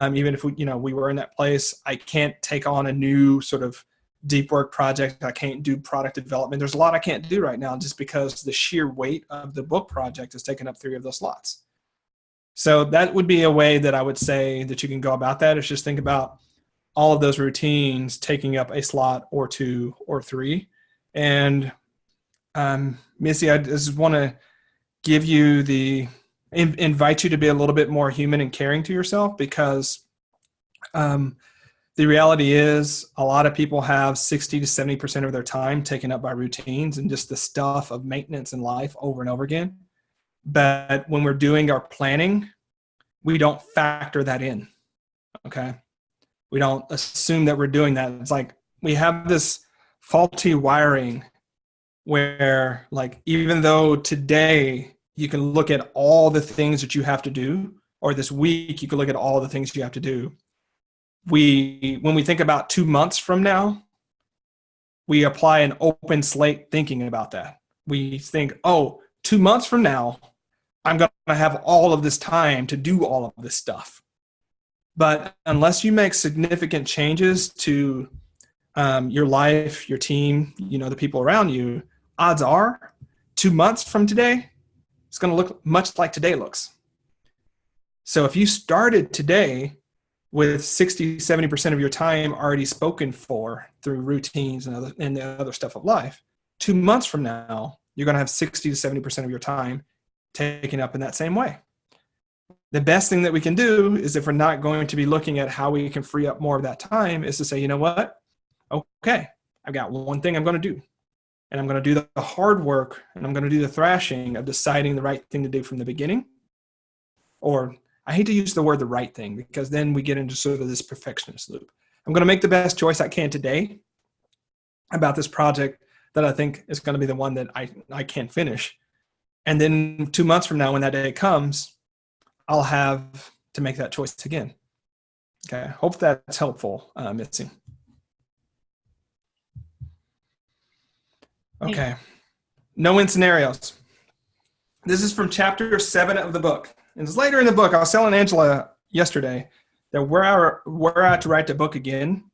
Even if we were in that place, I can't take on a new sort of deep work project. I can't do product development. There's a lot I can't do right now just because the sheer weight of the book project has taken up 3 of those slots. So that would be a way that I would say that you can go about that, is just think about all of those routines taking up a slot or 2 or 3. And Missy, I just want to give you invite you to be a little bit more human and caring to yourself, because the reality is a lot of people have 60 to 70% of their time taken up by routines and just the stuff of maintenance in life over and over again. But when we're doing our planning, we don't factor that in. Okay. We don't assume that we're doing that. It's like we have this faulty wiring where, like, even though today you can look at all the things that you have to do, or this week you can look at all the things you have to do, when we think about 2 months from now, we apply an open slate thinking about that. We think, 2 months from now, I'm going to have all of this time to do all of this stuff. But unless you make significant changes to your life, your team, the people around you, odds are 2 months from today, it's going to look much like today looks. So if you started today with 60, 70% of your time already spoken for through routines and the other stuff of life, 2 months from now, you're going to have 60 to 70% of your time taken up in that same way. The best thing that we can do is, if we're not going to be looking at how we can free up more of that time, is to say, you know what? Okay, I've got one thing I'm going to do. And I'm going to do the hard work, and I'm going to do the thrashing of deciding the right thing to do from the beginning. Or I hate to use the word the right thing, because then we get into sort of this perfectionist loop. I'm going to make the best choice I can today about this project that I think is going to be the one that I can't finish. And then 2 months from now, when that day comes, I'll have to make that choice again. Okay, hope that's helpful, Missy. Okay, no win scenarios. This is from chapter 7 of the book. And it's later in the book. I was telling Angela yesterday that were I to write the book again,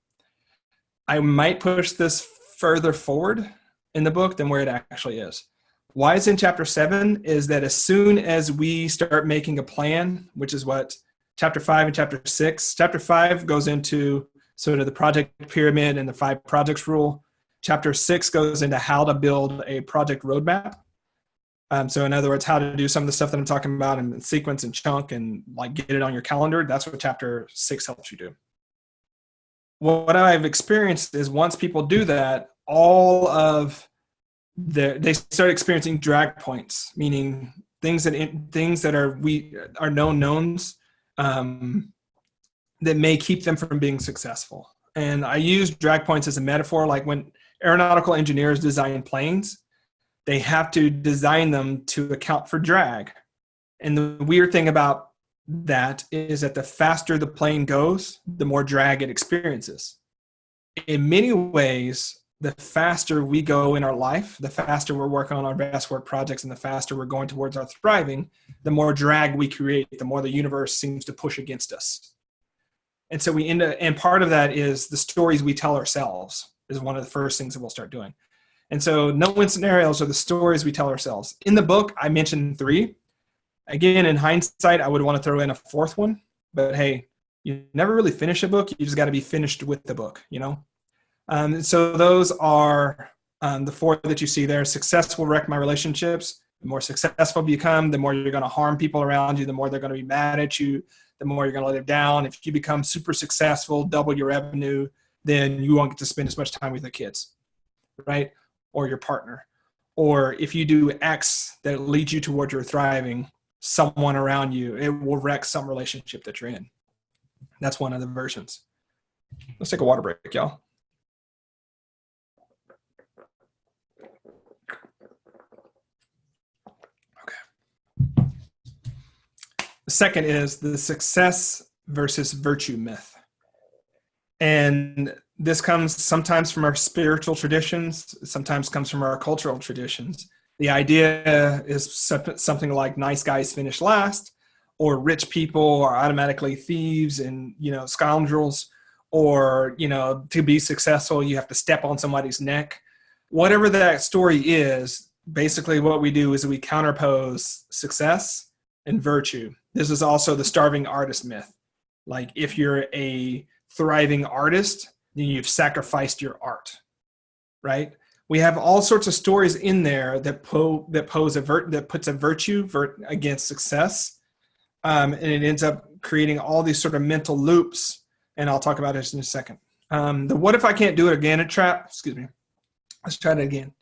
I might push this further forward in the book than where it actually is. Why it's in chapter 7 is that as soon as we start making a plan, which is what chapter 5 and chapter 6, chapter 5 goes into sort of the project pyramid and the 5 projects rule. Chapter 6 goes into how to build a project roadmap. So in other words, how to do some of the stuff that I'm talking about in sequence and chunk and like get it on your calendar. That's what chapter 6 helps you do. What I've experienced is once people do that, they start experiencing drag points, meaning things that are known knowns that may keep them from being successful. And I use drag points as a metaphor, like when aeronautical engineers design planes, they have to design them to account for drag. And the weird thing about that is that the faster the plane goes, the more drag it experiences. In many ways, the faster we go in our life, the faster we're working on our best work projects, and the faster we're going towards our thriving, the more drag we create, the more the universe seems to push against us. And so and part of that is the stories we tell ourselves is one of the first things that we'll start doing. And so no-win scenarios are the stories we tell ourselves. In the book, I mentioned 3. Again, in hindsight, I would want to throw in a 4th one. But hey, you never really finish a book. You just got to be finished with the book, you know? So those are the 4 that you see there. Success will wreck my relationships. The more successful you become, the more you're going to harm people around you, the more they're going to be mad at you, the more you're going to let them down. If you become super successful, double your revenue, then you won't get to spend as much time with the kids, right? Or your partner. Or if you do X that leads you towards your thriving, someone around you, it will wreck some relationship that you're in. That's one of the versions. Let's take a water break, y'all. Okay. The second is the success versus virtue myth. And this comes sometimes from our spiritual traditions, sometimes comes from our cultural traditions. The idea is something like nice guys finish last, or rich people are automatically thieves and, scoundrels, or, to be successful, you have to step on somebody's neck. Whatever that story is, basically what we do is we counterpose success and virtue. This is also the starving artist myth. Like if you're a thriving artist, then you've sacrificed your art, right? We have all sorts of stories in there that puts a virtue against success, and it ends up creating all these sort of mental loops. And I'll talk about this in a second. The "what if I can't do it again" trap. Excuse me. Let's try that again.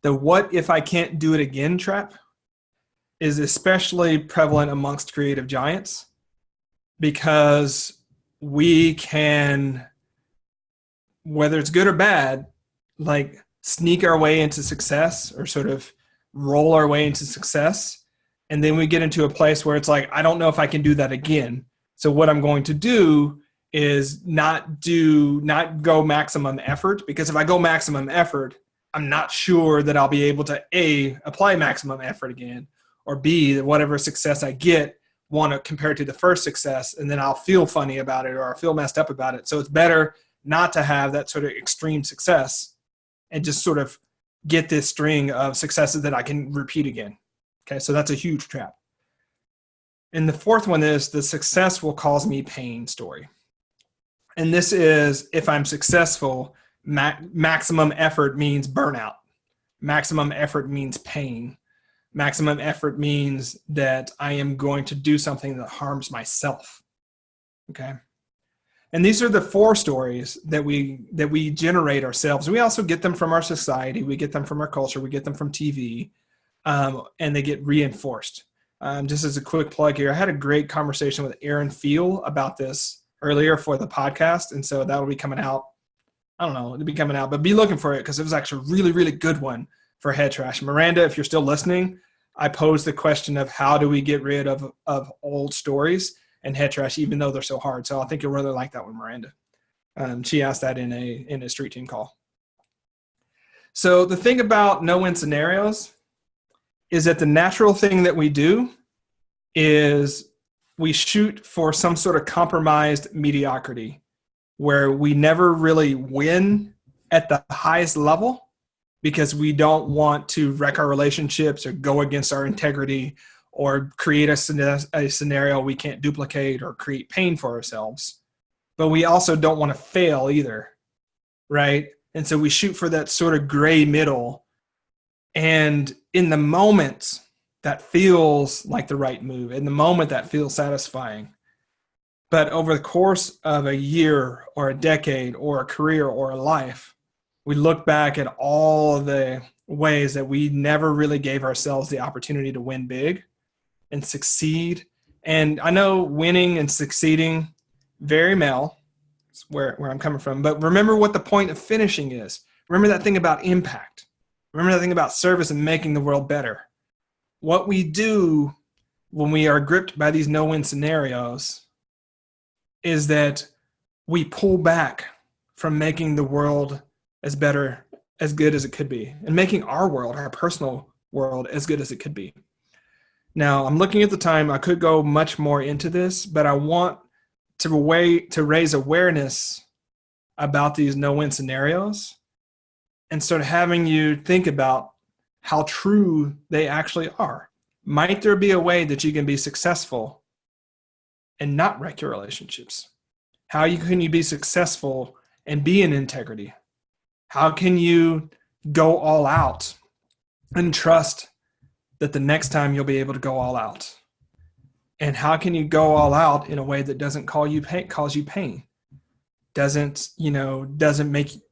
The "what if I can't do it again" trap is especially prevalent amongst creative giants because we can, whether it's good or bad, like sneak our way into success or sort of roll our way into success. And then we get into a place where it's like, I don't know if I can do that again. So what I'm going to do is not go maximum effort, because if I go maximum effort, I'm not sure that I'll be able to A, apply maximum effort again, or B, whatever success I get, want to compare it to the first success, and then I'll feel funny about it or I'll feel messed up about it. So it's better not to have that sort of extreme success and just sort of get this string of successes that I can repeat again. Okay, so that's a huge trap. And the 4th one is the "success will cause me pain" story. And this is, if I'm successful, maximum effort means burnout. Maximum effort means pain. Maximum effort means that I am going to do something that harms myself. Okay. And these are the 4 stories that we generate ourselves. We also get them from our society. We get them from our culture. We get them from TV, and they get reinforced. Just as a quick plug here, I had a great conversation with Aaron Field about this earlier for the podcast. And so that will be coming out. I don't know, it'll be coming out, but be looking for it because it was actually a really, really good one for head trash. Miranda, if you're still listening, I posed the question of how do we get rid of old stories and head trash, even though they're so hard. So I think you'll really like that one, Miranda. She asked that in a street team call. So the thing about no-win scenarios is that the natural thing that we do is we shoot for some sort of compromised mediocrity where we never really win at the highest level because we don't want to wreck our relationships or go against our integrity or create a scenario we can't duplicate or create pain for ourselves. But we also don't want to fail either, right? And so we shoot for that sort of gray middle. And in the moment, that feels like the right move. In the moment, that feels satisfying. But over the course of a year or a decade or a career or a life, we look back at all of the ways that we never really gave ourselves the opportunity to win big and succeed. And I know winning and succeeding, very male, it's where I'm coming from. But remember what the point of finishing is. Remember that thing about impact. Remember that thing about service and making the world better. What we do when we are gripped by these no-win scenarios is that we pull back from making the world as good as it could be, and making our world, our personal world, as good as it could be. Now, I'm looking at the time. I could go much more into this, but I want to raise awareness about these no-win scenarios and start having you think about how true they actually are. Might there be a way that you can be successful and not wreck your relationships? How can you be successful and be in integrity? How can you go all out and trust that the next time you'll be able to go all out? And how can you go all out in a way that doesn't cause you pain? Doesn't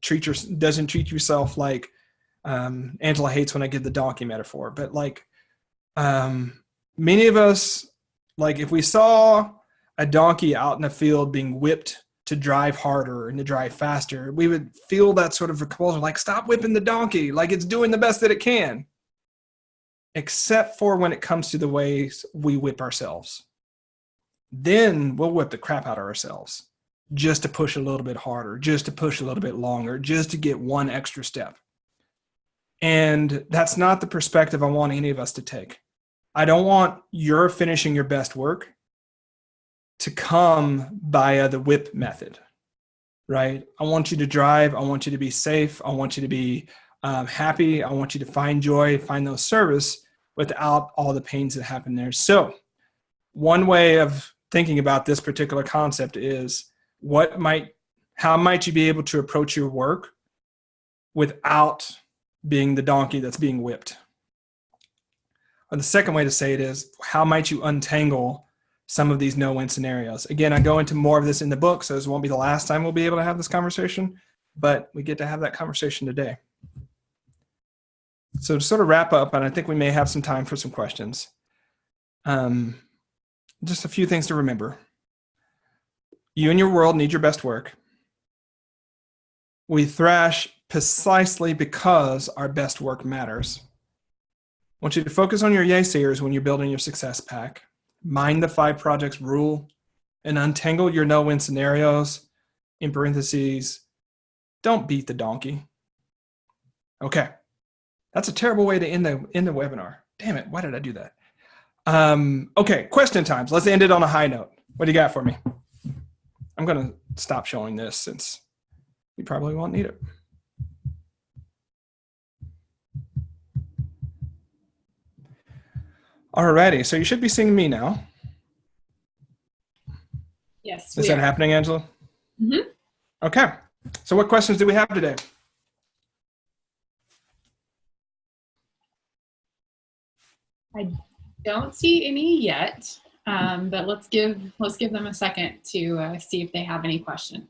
treat yourself like, Angela hates when I give the donkey metaphor, but like, many of us, like if we saw a donkey out in the field being whipped to drive harder and to drive faster, we would feel that sort of repulsion, like, stop whipping the donkey, like it's doing the best that it can. Except for when it comes to the ways we whip ourselves. Then we'll whip the crap out of ourselves just to push a little bit harder, just to push a little bit longer, just to get one extra step. And that's not the perspective I want any of us to take. I don't want your finishing your best work to come via the whip method, right? I want you to drive. I want you to be safe. I want you to be happy. I want you to find joy, find those service without all the pains that happen there. So one way of thinking about this particular concept is how might you be able to approach your work without being the donkey that's being whipped? Or the second way to say it is, how might you untangle some of these no-win scenarios? Again, I go into more of this in the book, so this won't be the last time we'll be able to have this conversation, but we get to have that conversation today. So to sort of wrap up, and I think we may have some time for some questions, just a few things to remember. You and your world need your best work. We thrash precisely because our best work matters. I want you to focus on your yaysayers when you're building your success pack. Mind the 5 projects rule and untangle your no-win scenarios. In parentheses, don't beat the donkey. Okay. That's a terrible way to end the webinar. Damn it. Why did I do that? Okay. Question times. Let's end it on a high note. What do you got for me? I'm going to stop showing this since you probably won't need it. Alrighty, so you should be seeing me now. Yes. Is that happening, Angela? Mm-hmm. Okay, so what questions do we have today? I don't see any yet, but let's give them a second to see if they have any questions.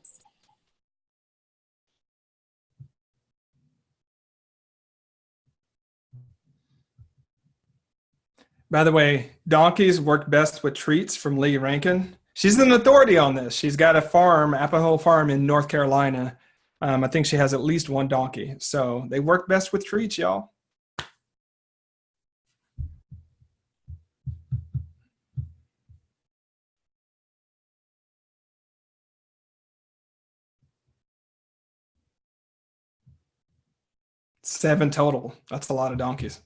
By the way, donkeys work best with treats from Lee Rankin. She's an authority on this. She's got a farm, Apple Farm in North Carolina. I think she has at least 1 donkey. So they work best with treats, y'all. Seven total. That's a lot of donkeys.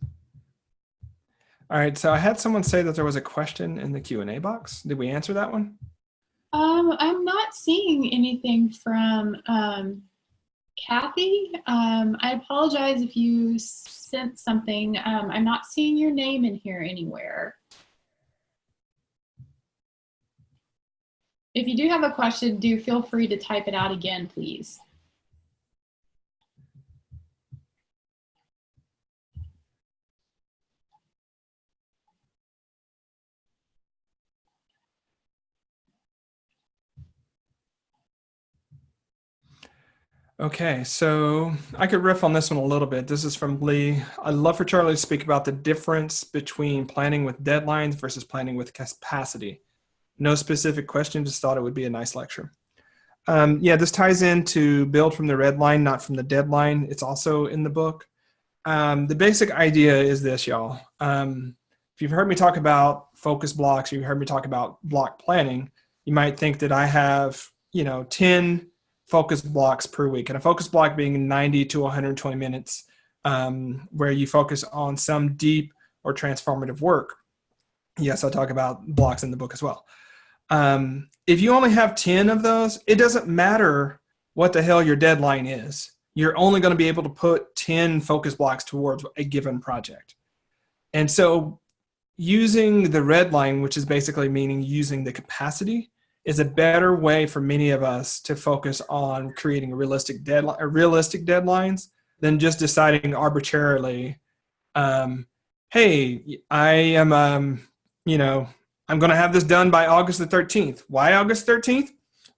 All right, so I had someone say that there was a question in the Q&A box. Did we answer that one? I'm not seeing anything from Kathy. I apologize if you sent something. I'm not seeing your name in here anywhere. If you do have a question, do feel free to type it out again, please. Okay, so I could riff on this one a little bit. This is from Lee. I'd love for Charlie to speak about the difference between planning with deadlines versus planning with capacity. No specific question, just thought it would be a nice lecture. Yeah, this ties into build from the red line, not from the deadline. It's also in the book. The basic idea is this, y'all. If you've heard me talk about focus blocks, you've heard me talk about block planning, you might think that I have, 10 focus blocks per week. And a focus block being 90 to 120 minutes, where you focus on some deep or transformative work. Yes, I talk about blocks in the book as well. If you only have 10 of those, it doesn't matter what the hell your deadline is. You're only going to be able to put 10 focus blocks towards a given project. And so using the red line, which is basically meaning using the capacity, is a better way for many of us to focus on creating a realistic deadlines than just deciding arbitrarily, hey, I am, I'm going to have this done by August the 13th. Why August 13th?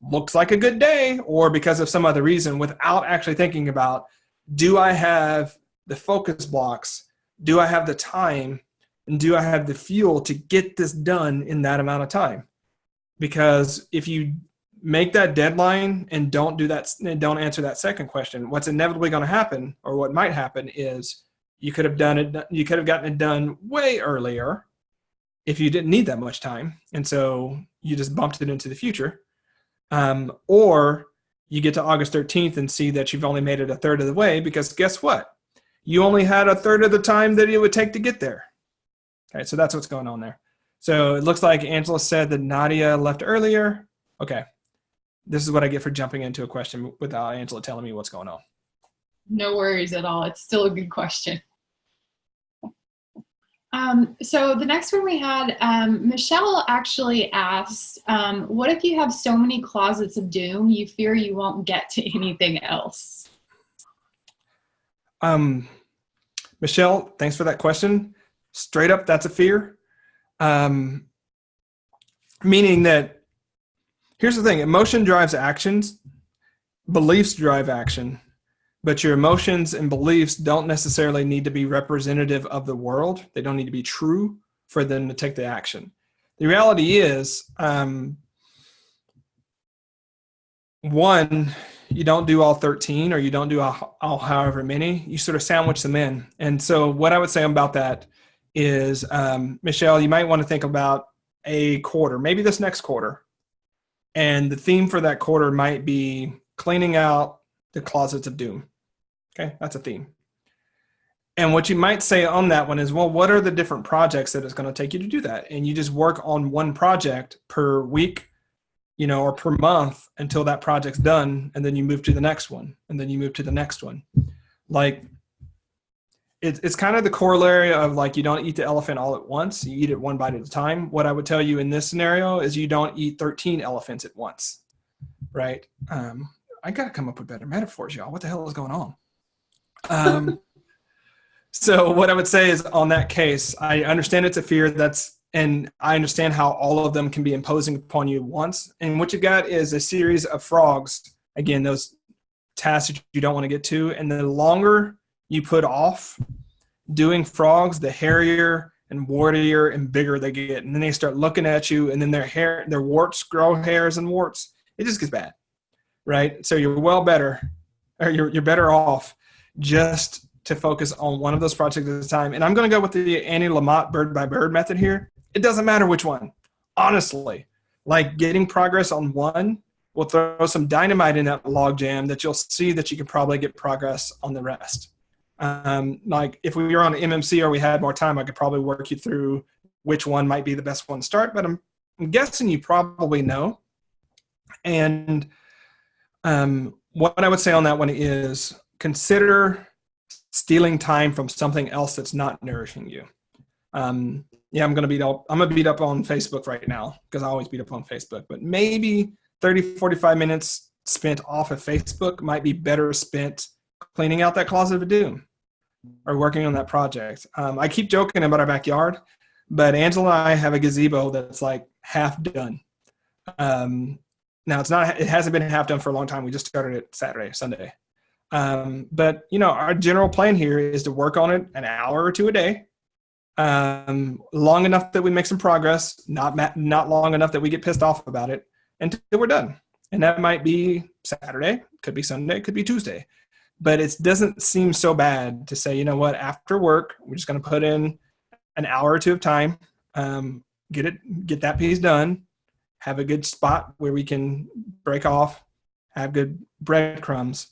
Looks like a good day, or because of some other reason, without actually thinking about, do I have the focus blocks? Do I have the time? And do I have the fuel to get this done in that amount of time? Because if you make that deadline and don't do that, and don't answer that second question, what's inevitably going to happen, or what might happen, is you could have gotten it done way earlier if you didn't need that much time. And so you just bumped it into the future. Or you get to August 13th and see that you've only made it a third of the way, because guess what? You only had a third of the time that it would take to get there. Okay, so that's what's going on there. So it looks like Angela said that Nadia left earlier. Okay, this is what I get for jumping into a question without Angela telling me what's going on. No worries at all. It's still a good question. So the next one we had, Michelle actually asked, what if you have so many closets of doom, you fear you won't get to anything else? Michelle, thanks for that question. Straight up, that's a fear. Meaning that, here's the thing, emotion drives actions, beliefs drive action. But your emotions and beliefs don't necessarily need to be representative of the world. They don't need to be true for them to take the action. The reality is, one, you don't do all 13, or you don't do all however many. You sort of sandwich them in. And so what I would say about that is, Michelle, you might want to think about a quarter, maybe this next quarter. And the theme for that quarter might be cleaning out the closets of doom. Okay, that's a theme. And what you might say on that one is, well, what are the different projects that it's going to take you to do that? And you just work on one project per week, or per month until that project's done. And then you move to the next one. And then you move to the next one. Like, it's kind of the corollary of, like, you don't eat the elephant all at once. You eat it one bite at a time. What I would tell you in this scenario is you don't eat 13 elephants at once, right? I got to come up with better metaphors, y'all. What the hell is going on? So what I would say is, on that case, I understand it's a fear, and I understand how all of them can be imposing upon you at once. And what you got is a series of frogs. Again, those tasks that you don't want to get to. And the longer you put off doing frogs, the hairier and wartier and bigger they get. And then they start looking at you, and then their warts grow hairs and warts. It just gets bad, right? So you're you're better off just to focus on one of those projects at a time. And I'm going to go with the Annie Lamott bird by bird method here. It doesn't matter which one. Honestly, like, getting progress on one will throw some dynamite in that log jam that you'll see that you can probably get progress on the rest. Like, if we were on an MMC or we had more time, I could probably work you through which one might be the best one to start, but I'm guessing you probably know. And what I would say on that one is, consider stealing time from something else that's not nourishing you. Yeah, I'm gonna beat up on Facebook right now, because I always beat up on Facebook, but maybe 30, 45 minutes spent off of Facebook might be better spent cleaning out that closet of doom or working on that project. I keep joking about our backyard, but Angela and I have a gazebo that's like half done. Now it hasn't been half done for a long time. We just started it Sunday. But, our general plan here is to work on it an hour or two a day, long enough that we make some progress, not long enough that we get pissed off about it until we're done. And that might be Saturday, could be Sunday, could be Tuesday. But it doesn't seem so bad to say, you know what, after work, we're just going to put in an hour or two of time, get that piece done, have a good spot where we can break off, have good breadcrumbs,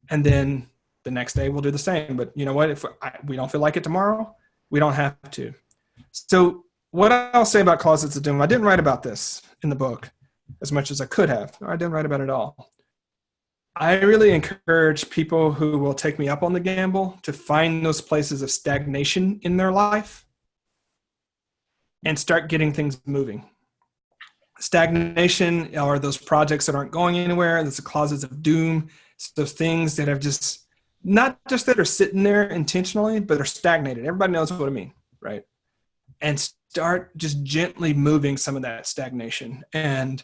and then the next day we'll do the same. But you know what, if we don't feel like it tomorrow, we don't have to. So what I'll say about closets of doom, I didn't write about this in the book as much as I could have. I didn't write about it at all. I really encourage people who will take me up on the gamble to find those places of stagnation in their life and start getting things moving. Stagnation are those projects that aren't going anywhere. That's the closets of doom. It's those things that have just, not just that are sitting there intentionally, but are stagnated. Everybody knows what I mean, right? And start just gently moving some of that stagnation. And,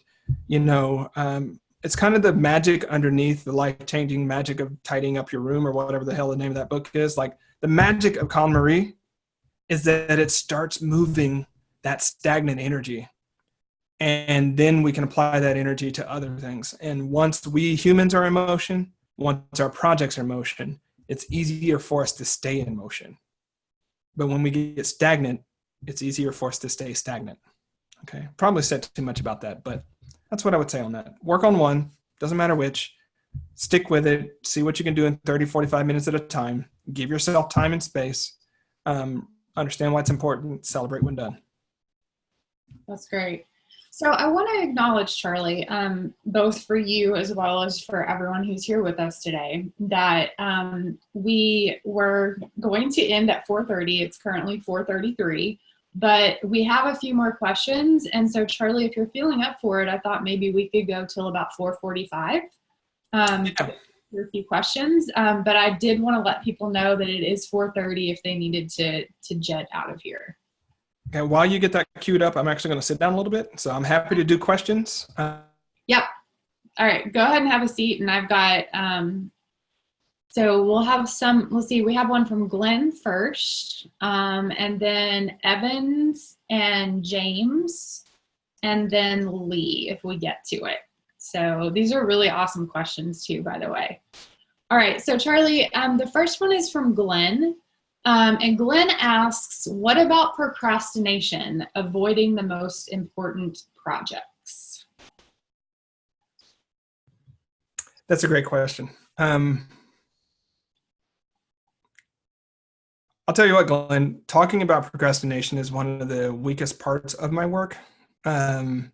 it's kind of the magic underneath the life-changing magic of tidying up your room, or whatever the hell the name of that book is. Like, the magic of Con Marie is that it starts moving that stagnant energy. And then we can apply that energy to other things. And once we humans are in motion, once our projects are in motion, it's easier for us to stay in motion. But when we get stagnant, it's easier for us to stay stagnant. Okay, probably said too much about that, but that's what I would say on that. Work on one, doesn't matter which, stick with it, see what you can do in 30, 45 minutes at a time, give yourself time and space, understand why it's important, celebrate when done. That's great. So I want to acknowledge, Charlie, both for you as well as for everyone who's here with us today, that we were going to end at 4:30. It's currently 4:33. But we have a few more questions. And so, Charlie, if you're feeling up for it, I thought maybe we could go till about 4:45 for a few questions. But I did want to let people know that it is 4:30 if they needed to jet out of here. Okay, while you get that queued up, I'm actually going to sit down a little bit. So I'm happy to do questions. Yep. All right, go ahead and have a seat. And I've got, so we'll have some, let's see, we have one from Glenn first, and then Evans and James, and then Lee, if we get to it. So these are really awesome questions too, by the way. All right, so Charlie, the first one is from Glenn. And Glenn asks, what about procrastination, avoiding the most important projects? That's a great question. I'll tell you what, Glenn, talking about procrastination is one of the weakest parts of my work. And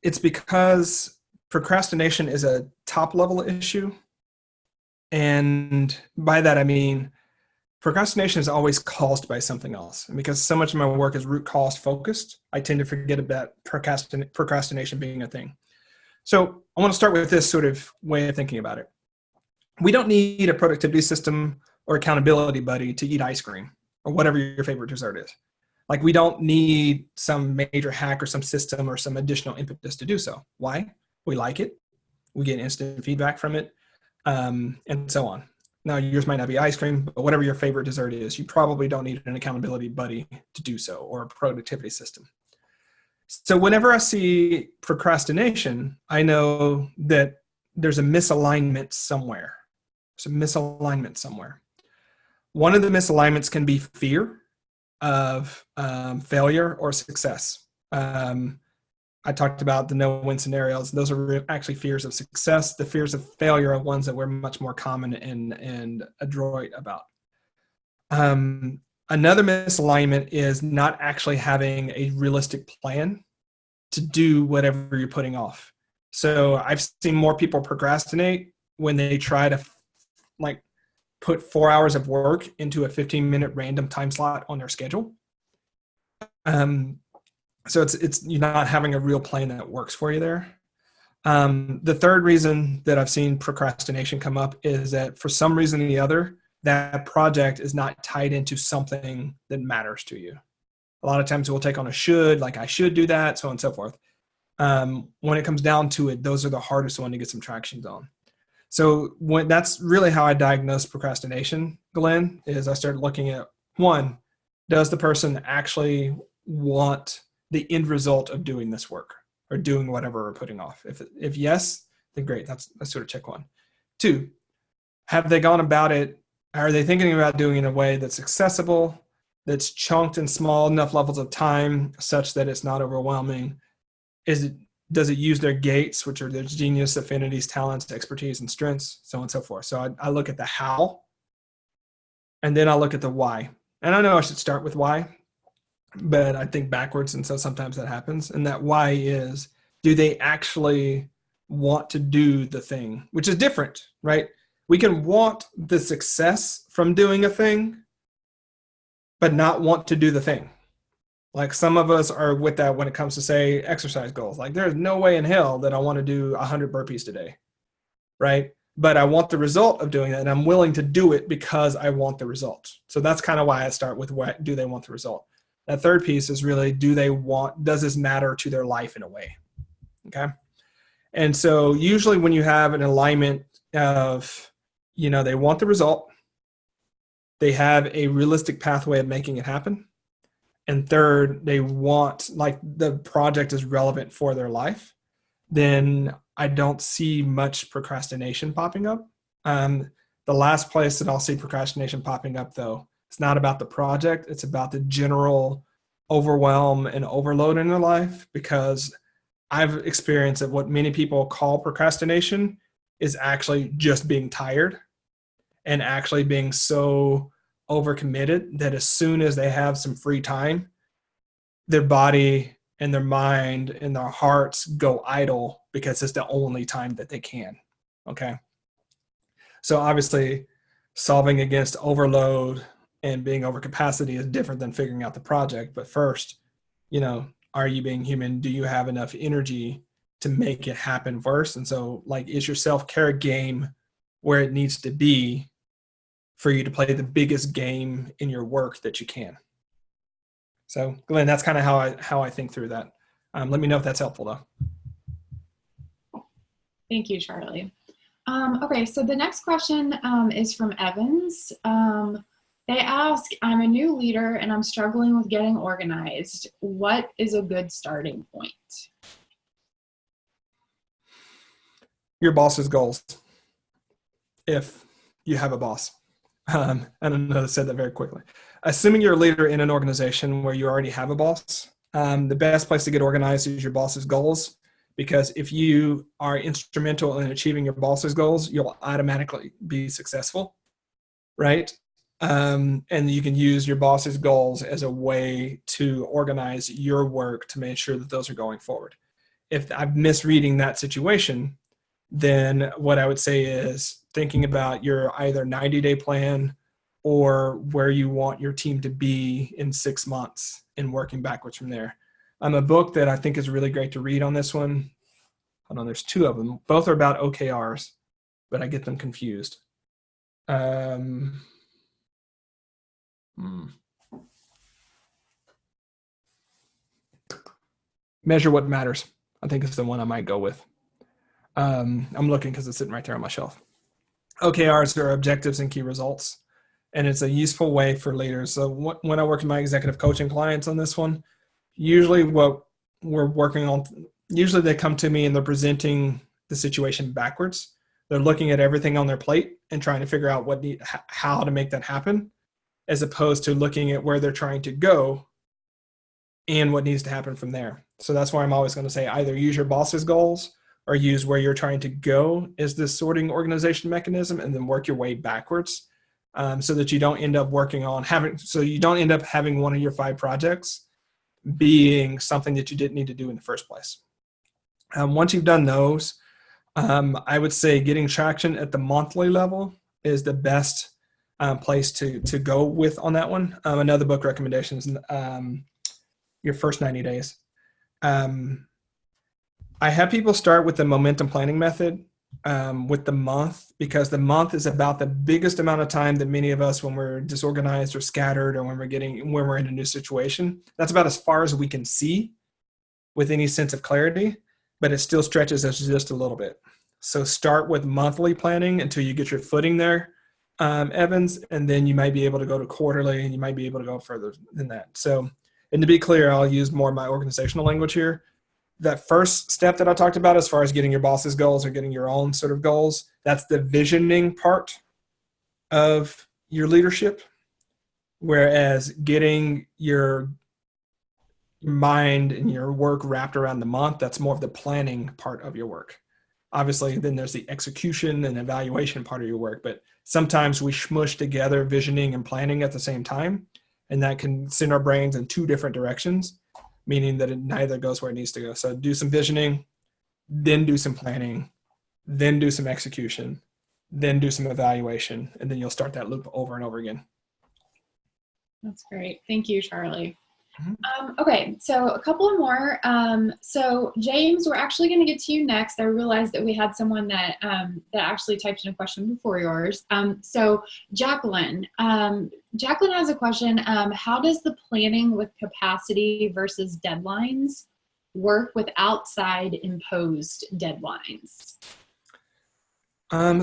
it's because procrastination is a top level issue. And by that, I mean, procrastination is always caused by something else. And because so much of my work is root cause focused, I tend to forget about procrastination being a thing. So I want to start with this sort of way of thinking about it. We don't need a productivity system or accountability buddy to eat ice cream or whatever your favorite dessert is. Like, we don't need some major hack or some system or some additional impetus to do so. Why? We like it. We get instant feedback from it, and so on. Now, yours might not be ice cream, but whatever your favorite dessert is, you probably don't need an accountability buddy to do so, or a productivity system. So whenever I see procrastination, I know that there's a misalignment somewhere. There's a misalignment somewhere. One of the misalignments can be fear of failure or success. I talked about the no-win scenarios. Those are actually fears of success. The fears of failure are ones that we're much more common and adroit about. Another misalignment is not actually having a realistic plan to do whatever you're putting off. So I've seen more people procrastinate when they try to put 4 hours of work into a 15-minute random time slot on their schedule. So it's you're not having a real plan that works for you there. The third reason that I've seen procrastination come up is that for some reason or the other, that project is not tied into something that matters to you. A lot of times we'll take on a should, like I should do that, so on and so forth. When it comes down to it, those are the hardest one to get some traction on. So that's really how I diagnosed procrastination, Glenn, is I started looking at, one, does the person actually want the end result of doing this work or doing whatever we're putting off? If yes, then great. That's sort of check one. Two, have they gone about it? Are they thinking about doing it in a way that's accessible, that's chunked in small enough levels of time such that it's not overwhelming? Does it use their gates, which are their genius, affinities, talents, expertise, and strengths, so on and so forth? So I look at the how, and then I look at the why. And I know I should start with why, but I think backwards, and so sometimes that happens. And that why is, do they actually want to do the thing, which is different, right? We can want the success from doing a thing, but not want to do the thing. Like some of us are with that when it comes to, say, exercise goals. Like there's no way in hell that I want to do 100 burpees today, right? But I want the result of doing it, and I'm willing to do it because I want the result. So that's kind of why I start with, what do they want the result? That third piece is really, does this matter to their life in a way? Okay. And so usually when you have an alignment of, they want the result, they have a realistic pathway of making it happen, and third, they want, like, the project is relevant for their life, then I don't see much procrastination popping up. The last place that I'll see procrastination popping up, though, it's not about the project. It's about the general overwhelm and overload in their life, because I've experienced that what many people call procrastination is actually just being tired and actually being so overcommitted that as soon as they have some free time, their body and their mind and their hearts go idle because it's the only time that they can. Okay. So obviously solving against overload and being over capacity is different than figuring out the project. But first, are you being human? Do you have enough energy to make it happen first? And so, like, is your self-care game where it needs to be for you to play the biggest game in your work that you can? So, Glenn, that's kind of how I think through that. Let me know if that's helpful, though. Thank you, Charlie. Okay, so the next question is from Evans. They ask, I'm a new leader and I'm struggling with getting organized. What is a good starting point? Your boss's goals, if you have a boss. I don't know, I said that very quickly. Assuming you're a leader in an organization where you already have a boss, the best place to get organized is your boss's goals, because if you are instrumental in achieving your boss's goals, you'll automatically be successful, right? And you can use your boss's goals as a way to organize your work to make sure that those are going forward. If I'm misreading that situation, then what I would say is thinking about your either 90-day plan or where you want your team to be in 6 months and working backwards from there. A book that I think is really great to read on this one. Hold on, there's two of them. Both are about OKRs, but I get them confused. Measure What Matters, I think is the one I might go with. I'm looking because it's sitting right there on my shelf. OKRs are objectives and key results, and it's a useful way for leaders. So when I work with my executive coaching clients on this one, usually what we're working on, usually they come to me and they're presenting the situation backwards. They're looking at everything on their plate and trying to figure out how to make that happen, as opposed to looking at where they're trying to go and what needs to happen from there. So that's why I'm always going to say either use your boss's goals or use where you're trying to go as this sorting organization mechanism, and then work your way backwards, so that you don't end up having one of your 5 projects being something that you didn't need to do in the first place. Once you've done those, I would say getting traction at the monthly level is the best place to go with on that one. Another book recommendation is Your First 90 Days. I have people start with the momentum planning method with the month, because the month is about the biggest amount of time that many of us, when we're disorganized or scattered, or when we're in a new situation, that's about as far as we can see with any sense of clarity, but it still stretches us just a little bit. So start with monthly planning until you get your footing there, Evans, and then you might be able to go to quarterly, and you might be able to go further than that. So, and to be clear, I'll use more of my organizational language here. That first step that I talked about as far as getting your boss's goals or getting your own sort of goals, that's the visioning part of your leadership. Whereas getting your mind and your work wrapped around the month, that's more of the planning part of your work. Obviously, then there's the execution and evaluation part of your work, but sometimes we smush together visioning and planning at the same time, and that can send our brains in two different directions, meaning that it neither goes where it needs to go. So do some visioning, then do some planning, then do some execution, then do some evaluation, and then you'll start that loop over and over again. That's great. Thank you, Charlie. Okay, so a couple more. So James, we're actually going to get to you next. I realized that we had someone that actually typed in a question before yours. So Jacqueline has a question. How does the planning with capacity versus deadlines work with outside imposed deadlines?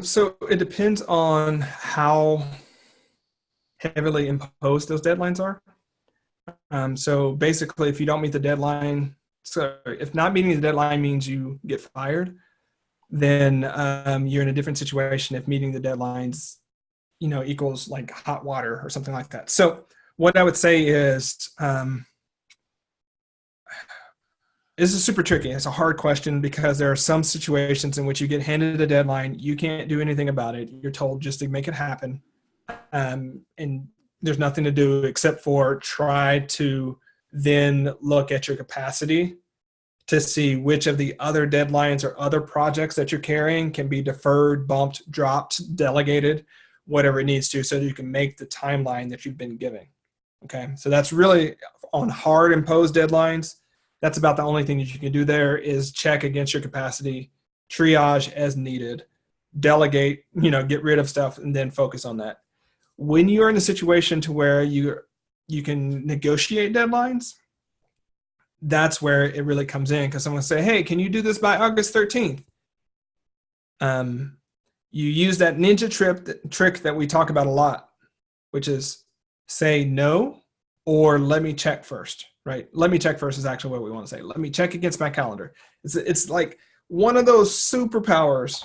So it depends on how heavily imposed those deadlines are. So basically, if you don't meet the deadline, so if not meeting the deadline means you get fired, then you're in a different situation if meeting the deadlines, equals like hot water or something like that. So what I would say is, this is super tricky. It's a hard question because there are some situations in which you get handed a deadline, you can't do anything about it. You're told just to make it happen. And there's nothing to do except for try to then look at your capacity to see which of the other deadlines or other projects that you're carrying can be deferred, bumped, dropped, delegated, whatever it needs to, so that you can make the timeline that you've been giving. Okay, so that's really on hard imposed deadlines. That's about the only thing that you can do there is check against your capacity, triage as needed, delegate, get rid of stuff, and then focus on that. When you're in a situation to where you can negotiate deadlines, that's where it really comes in, because someone will say, hey, can you do this by August 13th? You use that ninja trick that we talk about a lot, which is say no or let me check first, right? Let me check first is actually what we want to say. Let me check against my calendar. It's like one of those superpowers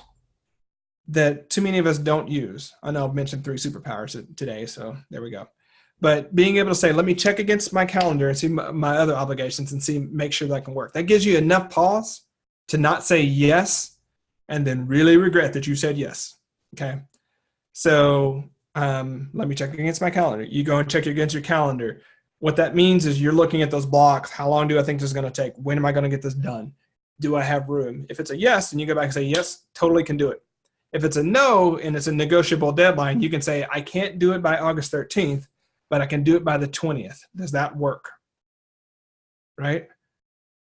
that too many of us don't use. I know I've mentioned 3 superpowers today, so there we go. But being able to say, let me check against my calendar and see my other obligations and make sure that can work. That gives you enough pause to not say yes and then really regret that you said yes, okay? So let me check against my calendar. You go and check against your calendar. What that means is you're looking at those blocks. How long do I think this is going to take? When am I going to get this done? Do I have room? If it's a yes, then you go back and say, yes, totally can do it. If it's a no and it's a negotiable deadline, you can say, I can't do it by August 13th, but I can do it by the 20th. Does that work? Right?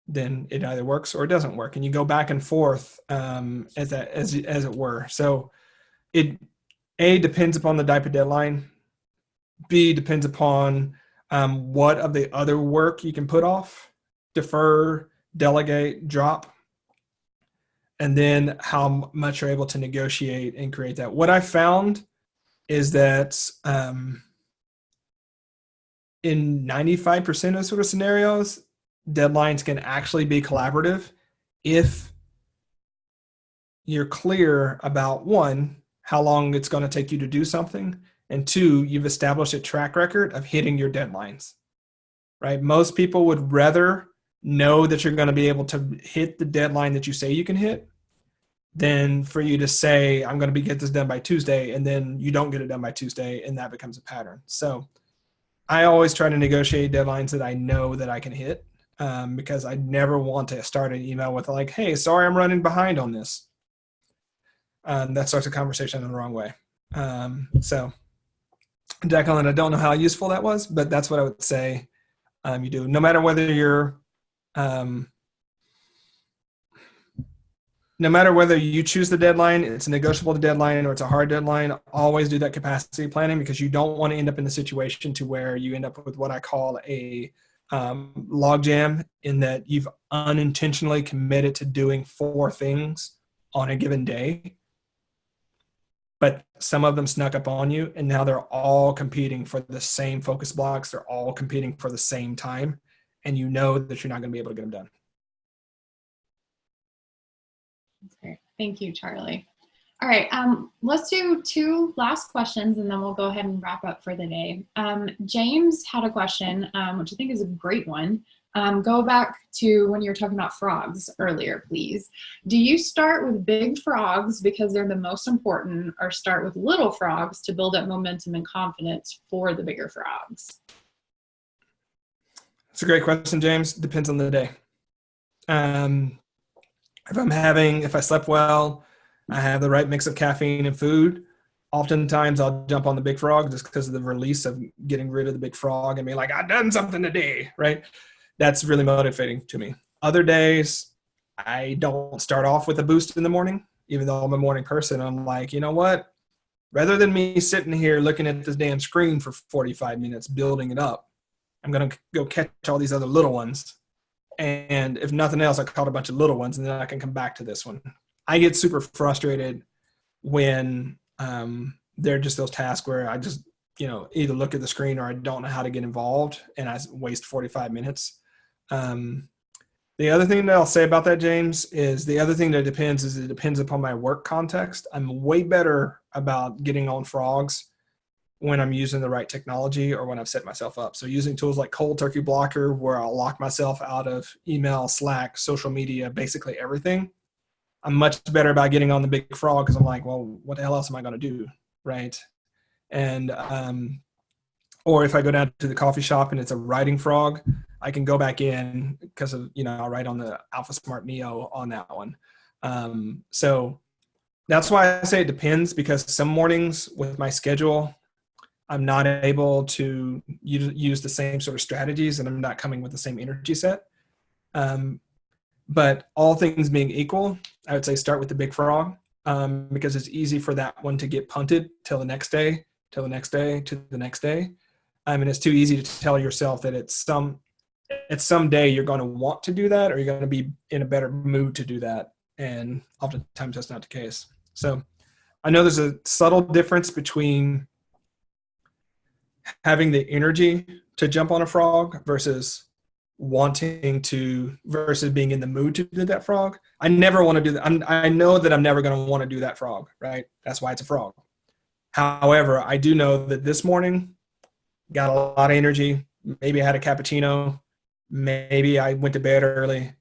Then it either works or it doesn't work. And you go back and forth as it were. So it, A, depends upon the type of deadline. B, depends upon what of the other work you can put off, defer, delegate, drop. And then how much you're able to negotiate and create that. What I found is that in 95% of sort of scenarios, deadlines can actually be collaborative if you're clear about, 1, how long it's going to take you to do something, and 2, you've established a track record of hitting your deadlines, right? Most people would rather know that you're going to be able to hit the deadline that you say you can hit than for you to say, I'm going to get this done by Tuesday, and then you don't get it done by Tuesday, and that becomes a pattern. So I always try to negotiate deadlines that I know that I can hit, because I never want to start an email with like, hey, sorry, I'm running behind on this. That starts a conversation in the wrong way. So Jacqueline, I don't know how useful that was, but that's what I would say you do. No matter whether you're no matter whether you choose the deadline, it's a negotiable deadline or it's a hard deadline, always do that capacity planning, because you don't want to end up in the situation to where you end up with what I call a logjam, in that you've unintentionally committed to doing 4 things on a given day, but some of them snuck up on you, and now they're all competing for the same focus blocks. They're all competing for the same time, and you know that you're not going to be able to get them done. That's great. Thank you, Charlie. All right, let's do 2 last questions, and then we'll go ahead and wrap up for the day. James had a question, which I think is a great one. Go back to when you were talking about frogs earlier, please. Do you start with big frogs because they're the most important, or start with little frogs to build up momentum and confidence for the bigger frogs? It's a great question, James. Depends on the day. If I slept well, I have the right mix of caffeine and food, oftentimes I'll jump on the big frog just because of the release of getting rid of the big frog and be like, I've done something today, right? That's really motivating to me. Other days, I don't start off with a boost in the morning, even though I'm a morning person. I'm like, you know what? Rather than me sitting here looking at this damn screen for 45 minutes, building it up, I'm going to go catch all these other little ones. And if nothing else, I caught a bunch of little ones, and then I can come back to this one. I get super frustrated when they're just those tasks where I just, either look at the screen or I don't know how to get involved, and I waste 45 minutes. The other thing that I'll say about that, James, is it depends upon my work context. I'm way better about getting on frogs when I'm using the right technology or when I've set myself up. So using tools like Cold Turkey Blocker, where I'll lock myself out of email, Slack, social media, basically everything. I'm much better about getting on the big frog because I'm like, well, what the hell else am I going to do, right? And or if I go down to the coffee shop and it's a writing frog, I can go back in because of, I'll write on the Alpha Smart Neo on that one. So that's why I say it depends, because some mornings with my schedule, I'm not able to use the same sort of strategies, and I'm not coming with the same energy set. But all things being equal, I would say start with the big frog, because it's easy for that one to get punted till the next day, to the next day. And it's too easy to tell yourself that it's some day you're going to want to do that, or you're going to be in a better mood to do that. And oftentimes that's not the case. So I know there's a subtle difference between having the energy to jump on a frog versus being in the mood to do that frog. I never want to do that. I know that I'm never going to want to do that frog, right? That's why it's a frog. However, I do know that this morning got a lot of energy. Maybe I had a cappuccino. Maybe I went to bed early.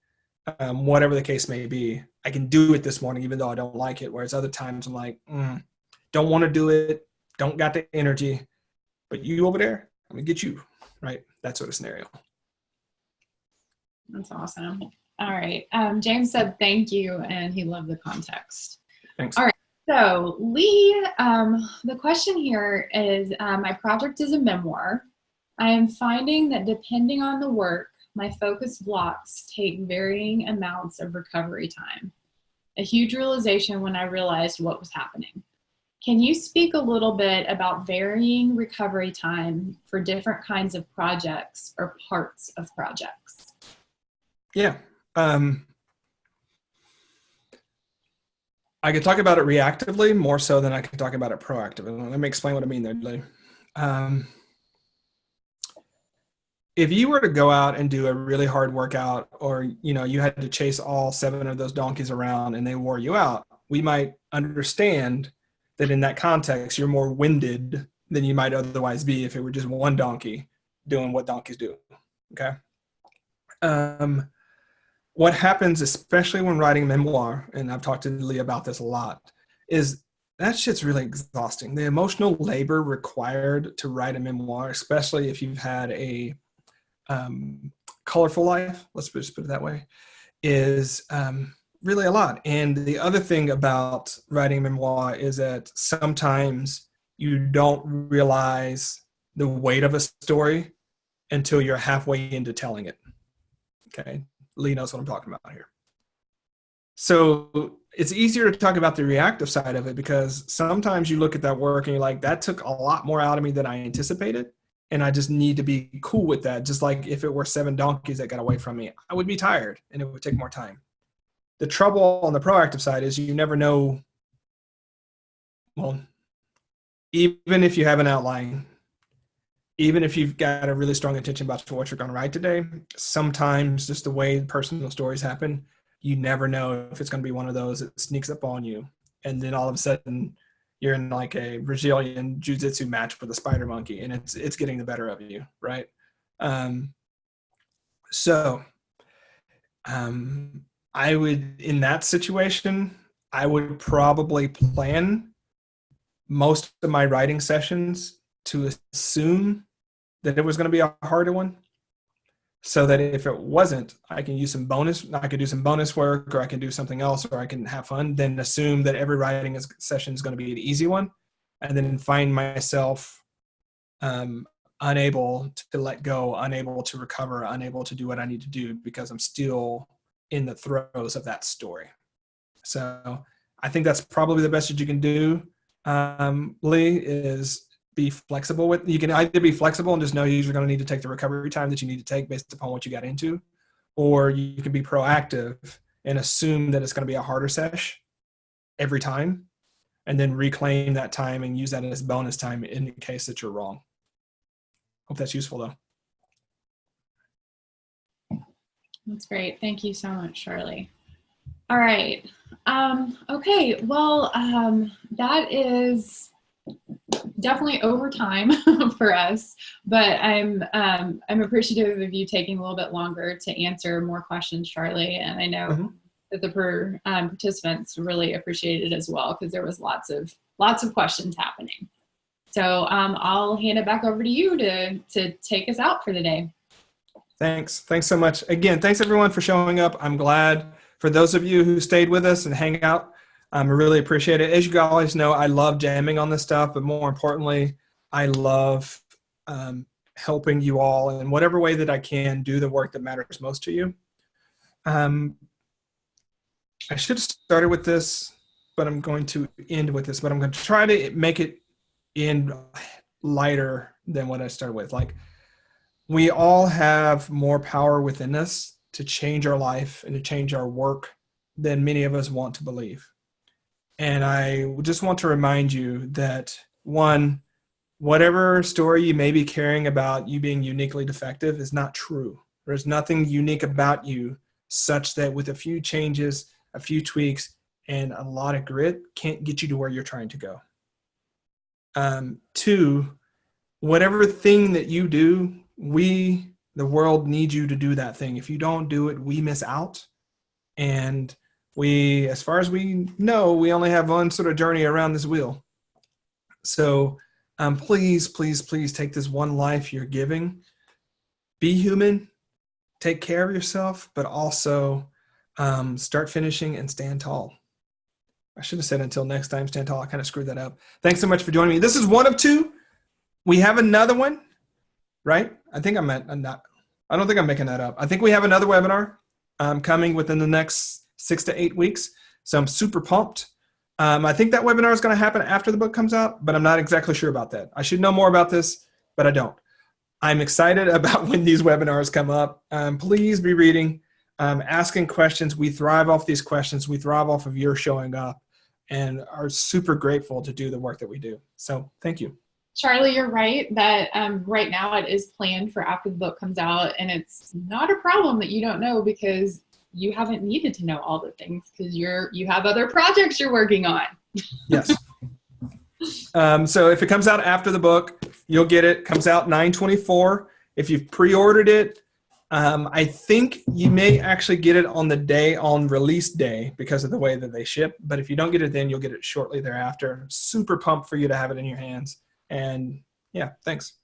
Whatever the case may be, I can do it this morning, even though I don't like it. Whereas other times I'm like, don't want to do it. Don't got the energy. But you over there, I'm going to get you, right? That sort of scenario. That's awesome. All right. James said thank you, and he loved the context. Thanks. All right. So Lee, the question here is, my project is a memoir. I am finding that depending on the work, my focus blocks take varying amounts of recovery time. A huge realization when I realized what was happening. Can you speak a little bit about varying recovery time for different kinds of projects or parts of projects? Yeah. I could talk about it reactively more so than I could talk about it proactively. Let me explain what I mean there, Lee. If you were to go out and do a really hard workout, or you had to chase all 7 of those donkeys around and they wore you out, we might understand that in that context you're more winded than you might otherwise be if it were just one donkey doing what donkeys do. Okay. What happens, especially when writing memoir, and I've talked to Lee about this a lot, is that shit's really exhausting. The emotional labor required to write a memoir, especially if you've had a colorful life, let's just put it that way, is really a lot. And the other thing about writing a memoir is that sometimes you don't realize the weight of a story until you're halfway into telling it. Okay. Lee knows what I'm talking about here. So it's easier to talk about the reactive side of it, because sometimes you look at that work and you're like, that took a lot more out of me than I anticipated. And I just need to be cool with that. Just like if it were 7 donkeys that got away from me, I would be tired and it would take more time. The trouble on the proactive side is you never know. Well, even if you have an outline, even if you've got a really strong intention about what you're going to write today, sometimes just the way personal stories happen, you never know if it's going to be one of those that sneaks up on you. And then all of a sudden you're in like a Brazilian jiu-jitsu match with a spider monkey, and it's getting the better of you. Right. I would, in that situation, I would probably plan most of my writing sessions to assume that it was going to be a harder one, so that if it wasn't, I could do some bonus work, or I can do something else, or I can have fun, then assume that every writing session is going to be an easy one, and then find myself unable to let go, unable to recover, unable to do what I need to do because I'm still in the throes of that story. So I think that's probably the best that you can do, Lee, is be flexible with. You can either be flexible and just know you're going to need to take the recovery time that you need to take based upon what you got into, or you can be proactive and assume that it's going to be a harder sesh every time, and then reclaim that time and use that as bonus time in the case that you're wrong. Hope that's useful, though. That's great. Thank you so much, Charlie. All right. Okay. Well, that is definitely over time for us, but I'm appreciative of you taking a little bit longer to answer more questions, Charlie. And I know that the participants really appreciated it as well, because there was lots of questions happening. So I'll hand it back over to you to take us out for the day. Thanks so much. Again, thanks everyone for showing up. I'm glad for those of you who stayed with us and hang out. I really appreciate it. As you guys know, I love jamming on this stuff, but more importantly, I love helping you all in whatever way that I can do the work that matters most to you. I should have started with this, but I'm going to end with this. But I'm going to try to make it end lighter than what I started with. Like, we all have more power within us to change our life and to change our work than many of us want to believe. And I just want to remind you that, one, whatever story you may be carrying about you being uniquely defective is not true. There's nothing unique about you such that with a few changes, a few tweaks, and a lot of grit can't get you to where you're trying to go. Two, whatever thing that you do, the world needs you to do that thing. If you don't do it, we miss out. And we, as far as we know, we only have one sort of journey around this wheel. So please, please, please take this one life you're giving. Be human, take care of yourself, but also start finishing and stand tall. I should have said until next time, stand tall. I kind of screwed that up. Thanks so much for joining me. This is one of two. We have another one, right? I don't think I'm making that up. I think we have another webinar coming within the next 6 to 8 weeks. So I'm super pumped. I think that webinar is going to happen after the book comes out, but I'm not exactly sure about that. I should know more about this, but I don't. I'm excited about when these webinars come up. Please be reading, asking questions. We thrive off these questions. We thrive off of your showing up, and are super grateful to do the work that we do. So thank you. Charlie, you're right that right now it is planned for after the book comes out, and it's not a problem that you don't know, because you haven't needed to know all the things because you have other projects you're working on. Yes. So if it comes out after the book, you'll get it. Comes out 9/24. If you've pre-ordered it, I think you may actually get it on release day because of the way that they ship. But if you don't get it then, you'll get it shortly thereafter. Super pumped for you to have it in your hands. And yeah, thanks.